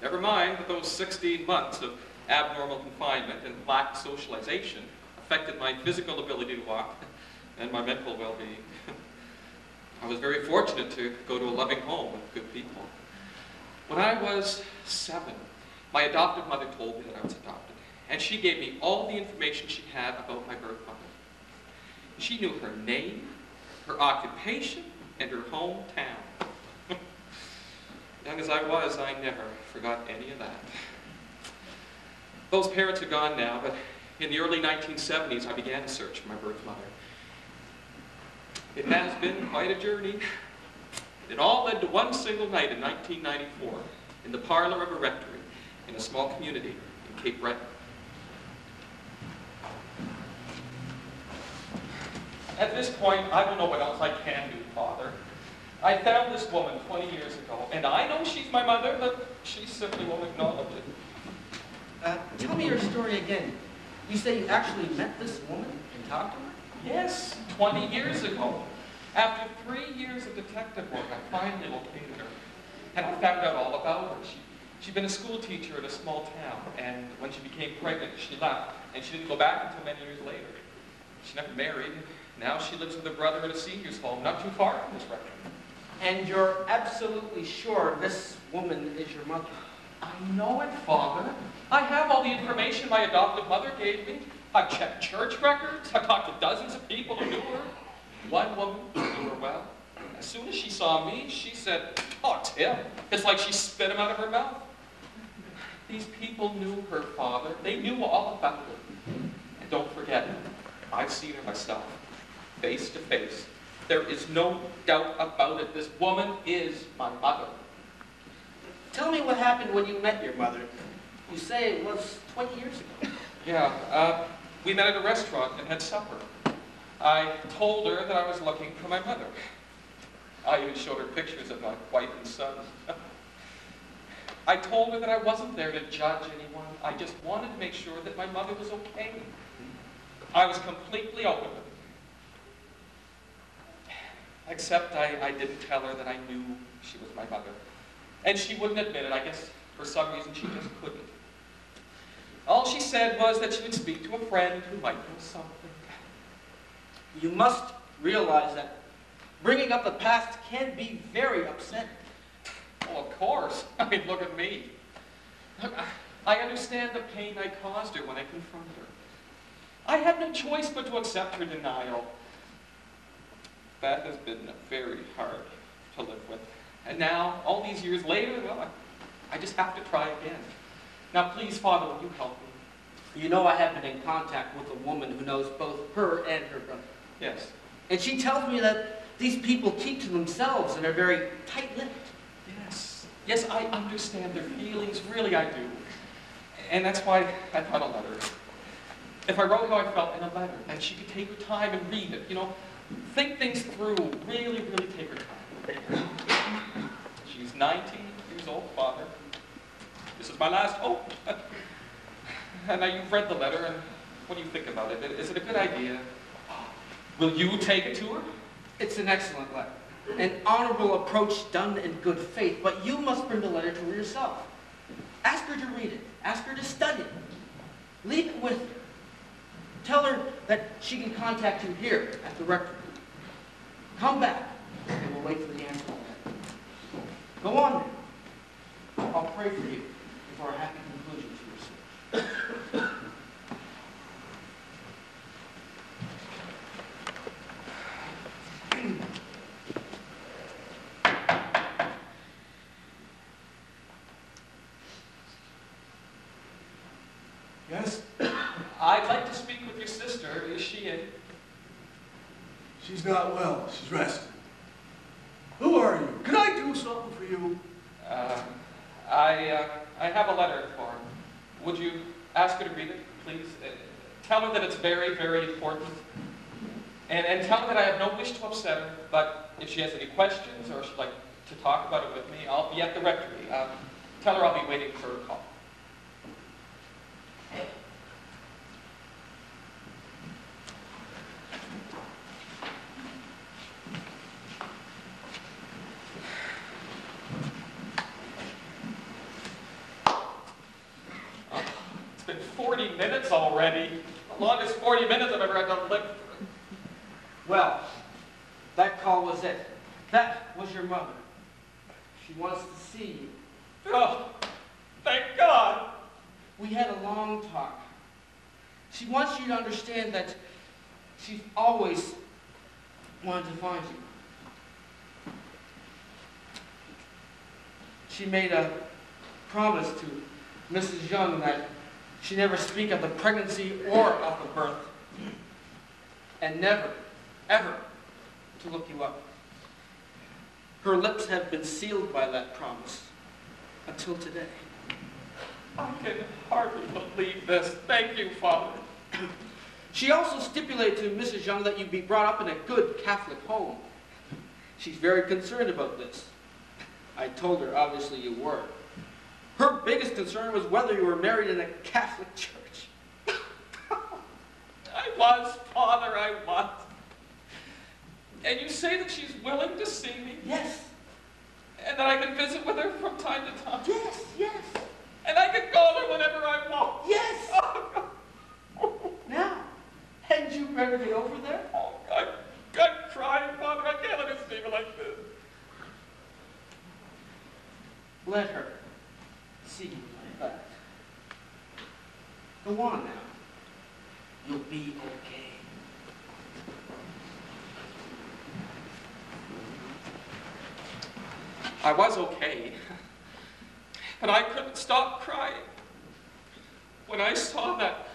Never mind that those 16 months of abnormal confinement and lack of socialization affected my physical ability to walk and my mental well-being. I was very fortunate to go to a loving home with good people. When I was 7, my adoptive mother told me that I was adopted, and she gave me all the information she had about my birth mother. She knew her name, her occupation, and her hometown. Young as I was, I never forgot any of that. Those parents are gone now, but in the early 1970s, I began to search for my birth mother. It has been quite a journey. It all led to one single night in 1994 in the parlor of a rectory in a small community in Cape Breton. At this point, I don't know what else I can do, Father. I found this woman 20 years ago, and I know she's my mother, but she simply won't acknowledge it. Tell me your story again. You say you actually met this woman and talked to her? Yes, 20 years ago. After 3 years of detective work, I finally located her. And I found out all about her. She'd been a school teacher in a small town, and when she became pregnant, she left, and she didn't go back until many years later. She never married. Now she lives with her brother in a senior's home, not too far from this rectory. And you're absolutely sure this woman is your mother? I know it, Father. I have all the information my adoptive mother gave me. I've checked church records. I've talked to dozens of people who knew her. One woman knew her well. As soon as she saw me, she said, "Oh, Tim." It's like she spit him out of her mouth. These people knew her, Father. They knew all about her. And don't forget, I've seen her myself, face to face. There is no doubt about it. This woman is my mother. Tell me what happened when you met your mother. You say it was 20 years ago. Yeah, we met at a restaurant and had supper. I told her that I was looking for my mother. I even showed her pictures of my wife and son. I told her that I wasn't there to judge anyone. I just wanted to make sure that my mother was okay. I was completely open with her. Except I didn't tell her that I knew she was my mother. And she wouldn't admit it. I guess for some reason she just couldn't. All she said was that she would speak to a friend who might know something. You must realize that bringing up the past can be very upsetting. Oh, of course. I mean, look at me. Look, I understand the pain I caused her when I confronted her. I had no choice but to accept her denial. That has been very hard to live with. And now, all these years later, well, I just have to try again. Now, please, Father, will you help me? You know I have been in contact with a woman who knows both her and her brother. Yes. And she tells me that these people keep to themselves and are very tight-lipped. Yes. Yes, I understand their feelings. Really, I do. And that's why I thought a letter. If I wrote how I felt in a letter, and she could take her time and read it, you know, think things through, really, really take her time. She's 19 years old, Father. This is my last hope. And now you've read the letter, and what do you think about it? Is it a good idea? Will you take it to her? It's an excellent letter. An honorable approach done in good faith, but you must bring the letter to her yourself. Ask her to read it. Ask her to study it. Leave it with her. Tell her that she can contact you here at the rectory. Come back, and we'll wait for the answer. Go on then. I'll pray for you for a happy conclusion to your search. Yes? I'd like to speak with your sister. Is she in? She's not well. She's resting. Who are you? Can I do something for you? I have a letter for her. Would you ask her to read it, please? Tell her that it's very, very important. And tell her that I have no wish to upset her, but if she has any questions or she'd like to talk about it with me, I'll be at the rectory. Tell her I'll be waiting for her call. It's been 40 minutes already. The longest 40 minutes I've ever had to live. Well, that call was it. That was your mother. She wants to see you. Oh, thank God. We had a long talk. She wants you to understand that she's always wanted to find you. She made a promise to Mrs. Young that she never speak of the pregnancy or of the birth, and never, ever to look you up. Her lips have been sealed by that promise until today. I can hardly believe this. Thank you, Father. She also stipulated to Mrs. Young that you be brought up in a good Catholic home. She's very concerned about this. I told her, obviously, you were. Her biggest concern was whether you were married in a Catholic church. I was, Father, I was. And you say that she's willing to see me? Yes. And that I can visit with her from time to time? Yes, yes. And I can call her whenever I want? Yes. Now, hadn't you better get over there? Oh, I'm crying, Father. I can't let her see me like this. Let her see you like that. Go on now. You'll be okay. I was okay, but I couldn't stop crying when I saw that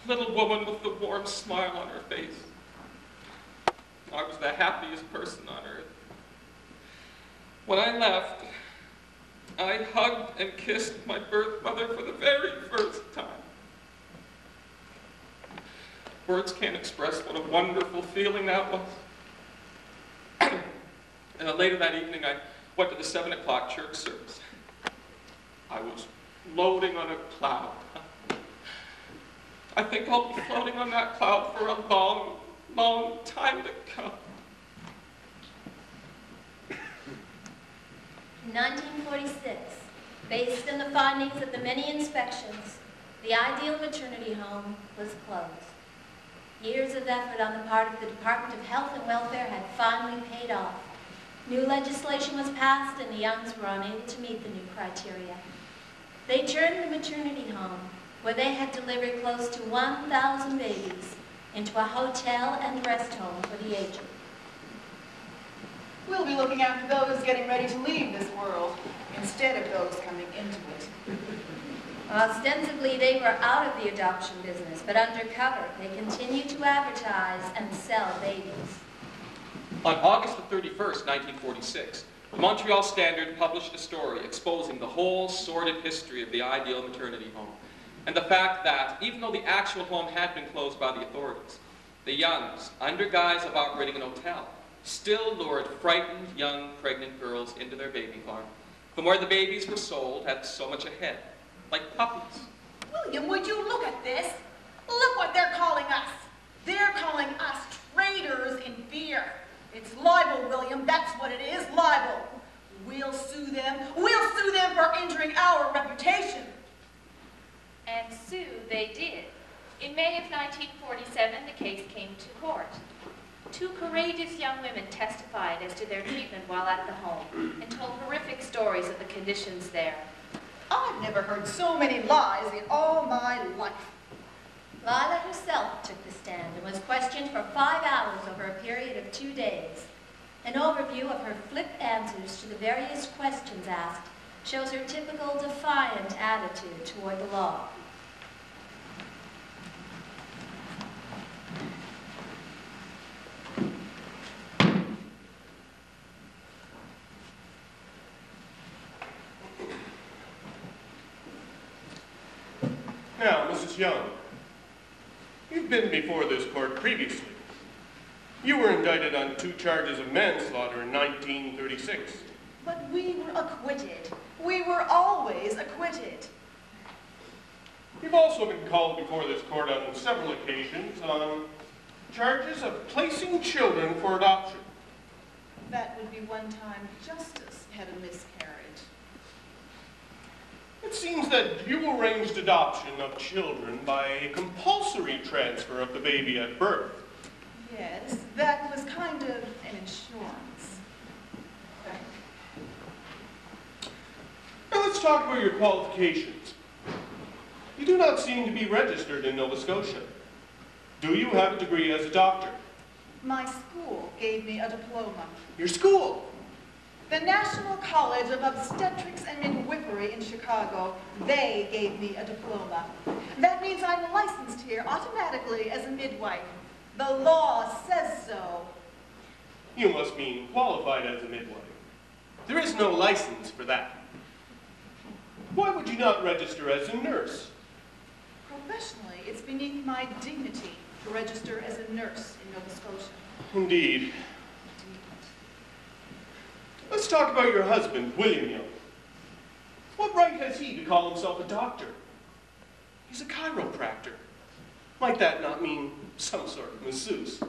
little woman with the warm smile on her face. I was the happiest person on earth. When I left, I hugged and kissed my birth mother for the very first time. Words can't express what a wonderful feeling that was. Later that evening, I went to the 7 o'clock church service. I was floating on a cloud. I think I'll be floating on that cloud for a long, long time to come. In 1946, based on the findings of the many inspections, the Ideal Maternity Home was closed. Years of effort on the part of the Department of Health and Welfare had finally paid off. New legislation was passed and the Youngs were unable to meet the new criteria. They turned the maternity home, where they had delivered close to 1,000 babies, into a hotel and rest home for the aged. We'll be looking after those getting ready to leave this world, instead of those coming into it. Ostensibly, they were out of the adoption business, but undercover, they continued to advertise and sell babies. On August the 31st, 1946, the Montreal Standard published a story exposing the whole sordid history of the Ideal Maternity Home, and the fact that, even though the actual home had been closed by the authorities, the Youngs, under guise of operating an hotel, still lured frightened young pregnant girls into their baby farm, from where the babies were sold at so much a head, like puppies. William, would you look at this? Look what they're calling us. They're calling us traitors in fear. It's libel, William. That's what it is, libel. We'll sue them. We'll sue them for injuring our reputation. And sue they did. In May of 1947, the case came to court. 2 courageous young women testified as to their treatment while at the home and told horrific stories of the conditions there. I've never heard so many lies in all my life. Lila herself took the stand and was questioned for 5 hours over a period of 2 days. An overview of her flip answers to the various questions asked shows her typical defiant attitude toward the law. Now, Mrs. Young, you've been before this court previously. You were indicted on 2 charges of manslaughter in 1936. But we were acquitted. We were always acquitted. You've also been called before this court on several occasions on charges of placing children for adoption. That would be one time justice had a miscarriage. It seems that you arranged adoption of children by a compulsory transfer of the baby at birth. Yes, that was kind of an insurance. Now let's talk about your qualifications. You do not seem to be registered in Nova Scotia. Do you have a degree as a doctor? My school gave me a diploma. Your school? The National College of Obstetrics and Midwifery in Chicago, they gave me a diploma. That means I'm licensed here automatically as a midwife. The law says so. You must mean qualified as a midwife. There is no license for that. Why would you not register as a nurse? Professionally, it's beneath my dignity to register as a nurse in Nova Scotia. Indeed. Let's talk about your husband, William Young. What right has he to call himself a doctor? He's a chiropractor. Might that not mean some sort of masseuse?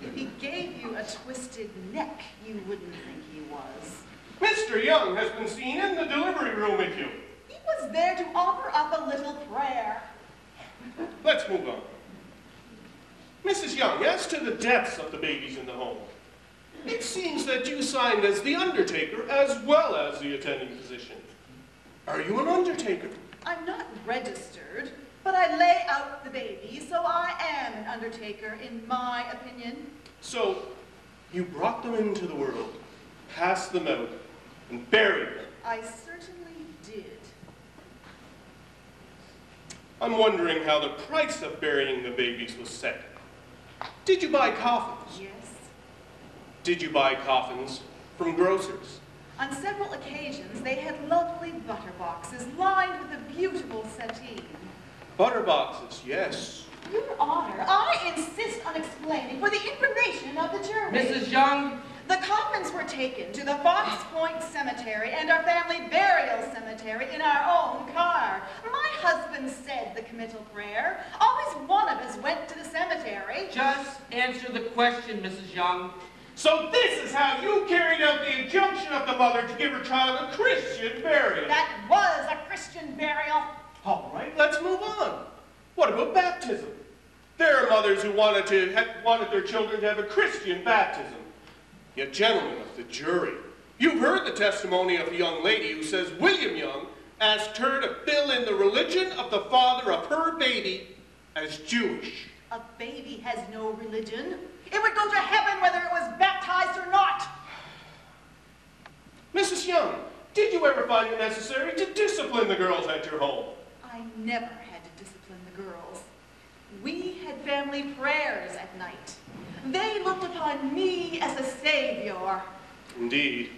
If he gave you a twisted neck, you wouldn't think he was. Mr. Young has been seen in the delivery room with you. He was there to offer up a little prayer. Let's move on. Mrs. Young, as to the deaths of the babies in the home, it seems that you signed as the undertaker as well as the attending physician. Are you an undertaker? I'm not registered, but I lay out the baby, so I am an undertaker, in my opinion. So, you brought them into the world, passed them out, and buried them. I certainly did. I'm wondering how the price of burying the babies was set. Did you buy coffins? Yes. Did you buy coffins from grocers? On several occasions, they had lovely butter boxes lined with a beautiful sateen. Butter boxes, yes. Your Honor, I insist on explaining for the information of the jury. Mrs. Young, The coffins were taken to the Fox Point Cemetery and our family burial cemetery in our own car. My husband said the committal prayer. Always one of us went to the cemetery. just answer the question, Mrs. Young. So this is how you carried out the injunction of the mother to give her child a Christian burial. That was a Christian burial. All right, let's move on. What about baptism? There are mothers who wanted their children to have a Christian baptism. Yet, gentlemen of the jury, you've heard the testimony of a young lady who says William Young asked her to fill in the religion of the father of her baby as Jewish. A baby has no religion. It would go to heaven whether it was baptized or not. Mrs. Young, did you ever find it necessary to discipline the girls at your home? I never had to discipline the girls. We had family prayers at night. They looked upon me as a savior. Indeed.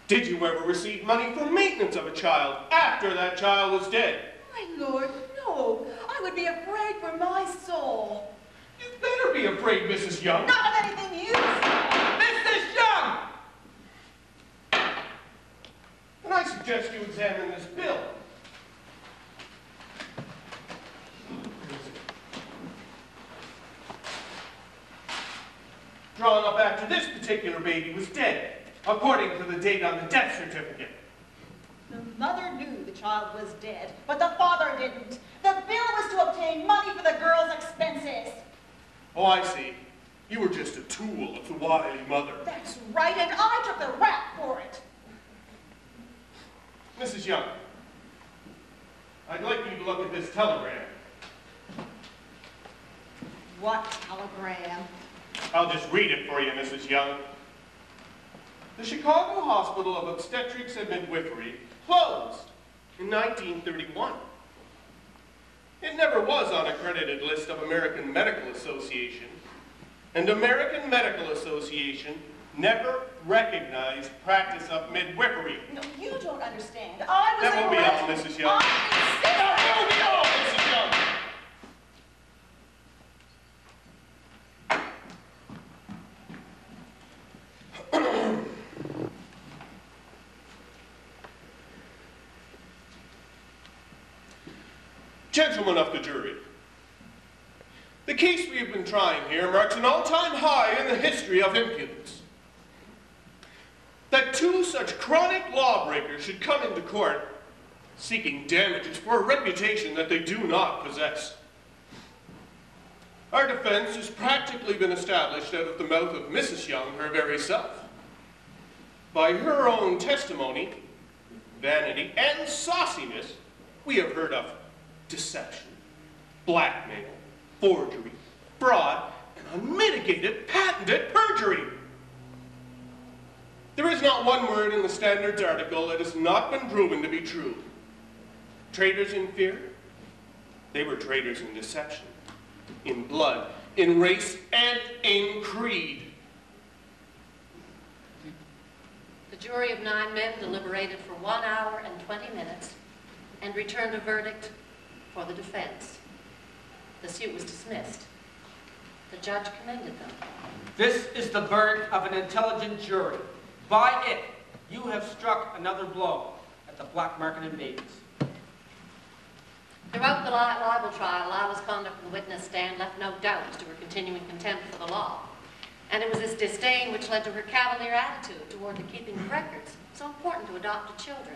Did you ever receive money for maintenance of a child after that child was dead? My lord, no. I would be afraid for my soul. You'd better be afraid, Mrs. Young. Not of anything you say. Mrs. Young! And I suggest you examine this bill. Drawn up after this particular baby was dead, according to the date on the death certificate. The mother knew the child was dead, but the father didn't. The bill was to obtain money for the girl's expenses. Oh, I see. You were just a tool of the wily mother. That's right, and I took the rap for it. Mrs. Young, I'd like you to look at this telegram. What telegram? I'll just read it for you, Mrs. Young. The Chicago Hospital of Obstetrics and Midwifery closed in 1931. It never was on a credited list of American Medical Association, and American Medical Association never recognized practice of midwifery. No, you don't understand. I was That won't be all, arrested. Mrs. Young. That won't be all, Mrs. Young. Gentlemen of the jury, the case we have been trying here marks an all-time high in the history of impudence. That two such chronic lawbreakers should come into court seeking damages for a reputation that they do not possess. Our defense has practically been established out of the mouth of Mrs. Young, her very self. By her own testimony, vanity, and sauciness, we have heard of deception, blackmail, forgery, fraud, and unmitigated, patented perjury. There is not one word in the Standards article that has not been proven to be true. Traitors in fear? They were traitors in deception, in blood, in race, and in creed. The jury of 9 men deliberated for 1 hour and 20 minutes and returned a verdict for the defense. The suit was dismissed. The judge commended them. This is the verdict of an intelligent jury. By it, you have struck another blow at the black market in babies. Throughout the libel trial, Lila's conduct on the witness stand left no doubt as to her continuing contempt for the law. And it was this disdain which led to her cavalier attitude toward the keeping of records, so important to adopted children.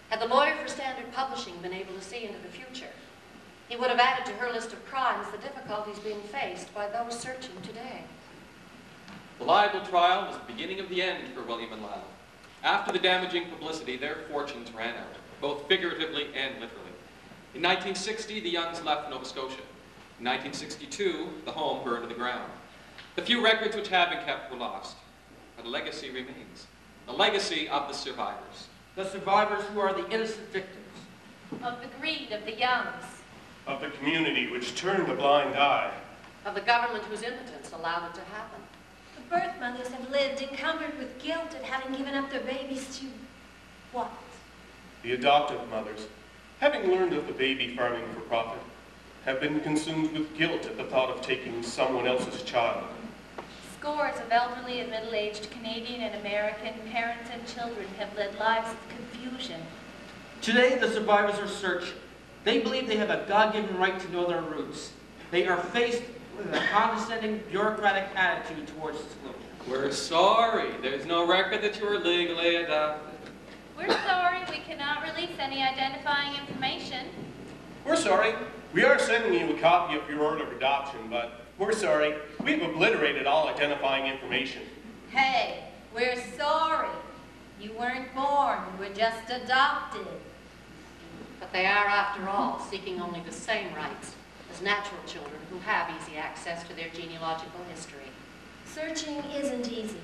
Had the lawyer for Standard Publishing been able to see into the future, he would have added to her list of crimes the difficulties being faced by those searching today. The libel trial was the beginning of the end for William and Lila. After the damaging publicity, their fortunes ran out, both figuratively and literally. In 1960, the Youngs left Nova Scotia. In 1962, the home burned to the ground. The few records which had been kept were lost, but a legacy remains. The legacy of the survivors. The survivors who are the innocent victims. Of the greed of the Youngs. Of the community which turned a blind eye. Of the government whose impotence allowed it to happen. birth mothers have lived encumbered with guilt at having given up their babies to what? The adoptive mothers, having learned of the baby farming for profit, have been consumed with guilt at the thought of taking someone else's child. Scores of elderly and middle-aged Canadian and American parents and children have led lives of confusion. Today, the survivors are searching. They believe they have a God-given right to know their roots. They are faced with a condescending, bureaucratic attitude towards disclosure. We're sorry. There's no record that you were legally adopted. We're sorry we cannot release any identifying information. We're sorry. We are sending you a copy of your order of adoption, but we're sorry. We've obliterated all identifying information. Hey, we're sorry. You weren't born, you were just adopted. But they are, after all, seeking only the same rights as natural children who have easy access to their genealogical history. Searching isn't easy.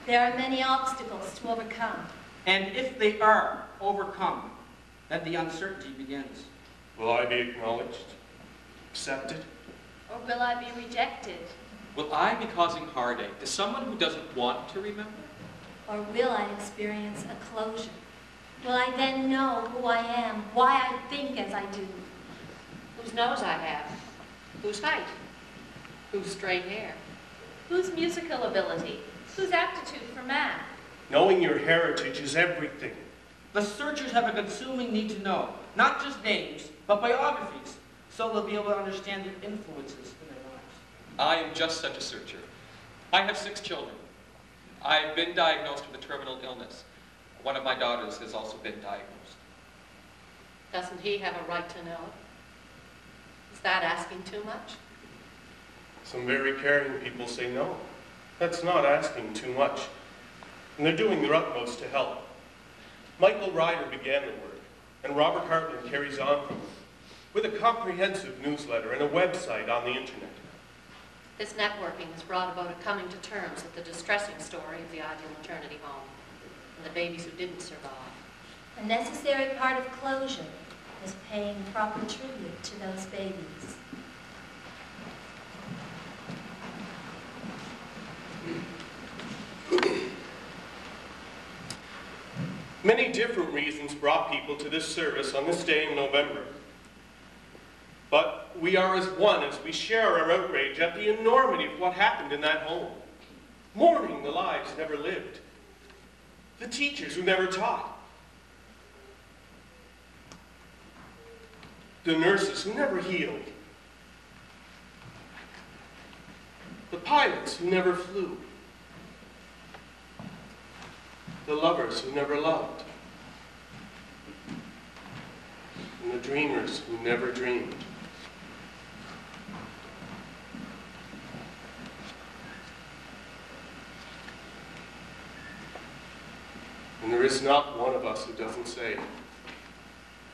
There are many obstacles to overcome. And if they are overcome, then the uncertainty begins. Will I be acknowledged? Accepted? Or will I be rejected? Will I be causing heartache to someone who doesn't want to remember? Or will I experience a closure? Will I then know who I am, why I think as I do? Whose nose I have, whose height, whose straight hair. Whose musical ability? Whose aptitude for math? Knowing your heritage is everything. The searchers have a consuming need to know, not just names, but biographies, so they'll be able to understand the influences in their lives. I am just such a searcher. I have 6 children. I've been diagnosed with a terminal illness. One of my daughters has also been diagnosed. Doesn't he have a right to know? Is that asking too much? Some very caring people say no. That's not asking too much. And they're doing their utmost to help. Michael Ryder began the work, and Robert Hartland carries on from it, with a comprehensive newsletter and a website on the internet. This networking has brought about a coming to terms with the distressing story of the Ideal Maternity Home and the babies who didn't survive. A necessary part of closure is paying proper tribute to those babies. Many different reasons brought people to this service on this day in November. But we are as one as we share our outrage at the enormity of what happened in that home. Mourning the lives never lived. The teachers who never taught. The nurses who never healed. The pilots who never flew. The lovers who never loved. And the dreamers who never dreamed. And there is not one of us who doesn't say,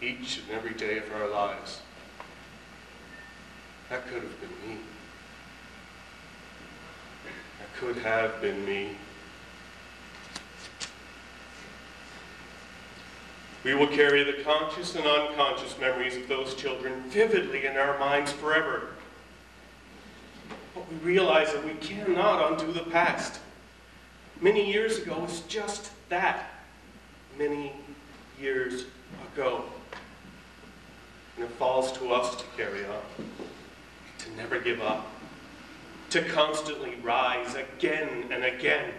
each and every day of our lives, that could have been me. That could have been me. We will carry the conscious and unconscious memories of those children vividly in our minds forever. But we realize that we cannot undo the past. Many years ago was just that. Many years ago. And it falls to us to carry on, to never give up, to constantly rise again and again.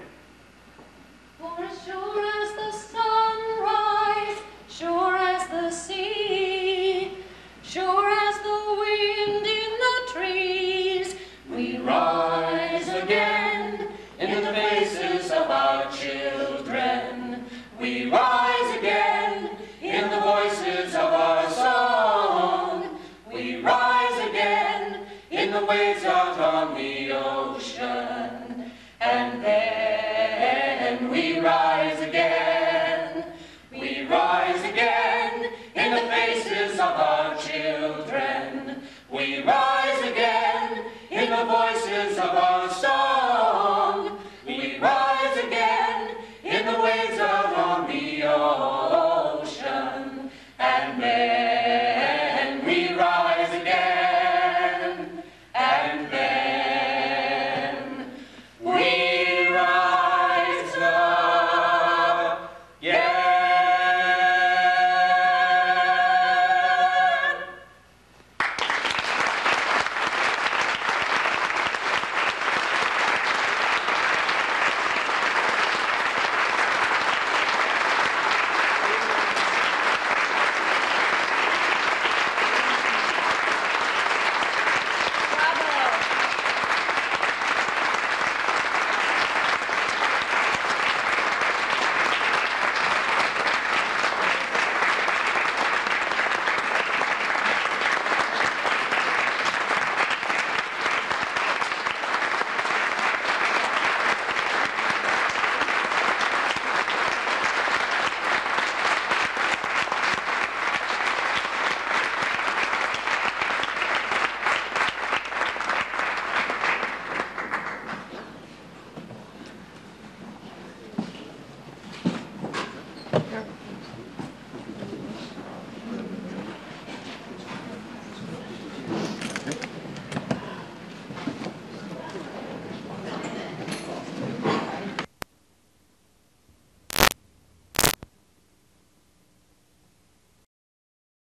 For as sure as the sunrise, sure as the sea, sure as the wind in the trees, we rise again in the faces of our children. We rise again in the voices of our song. We rise again in the waves out on the ocean. And then we rise again. We rise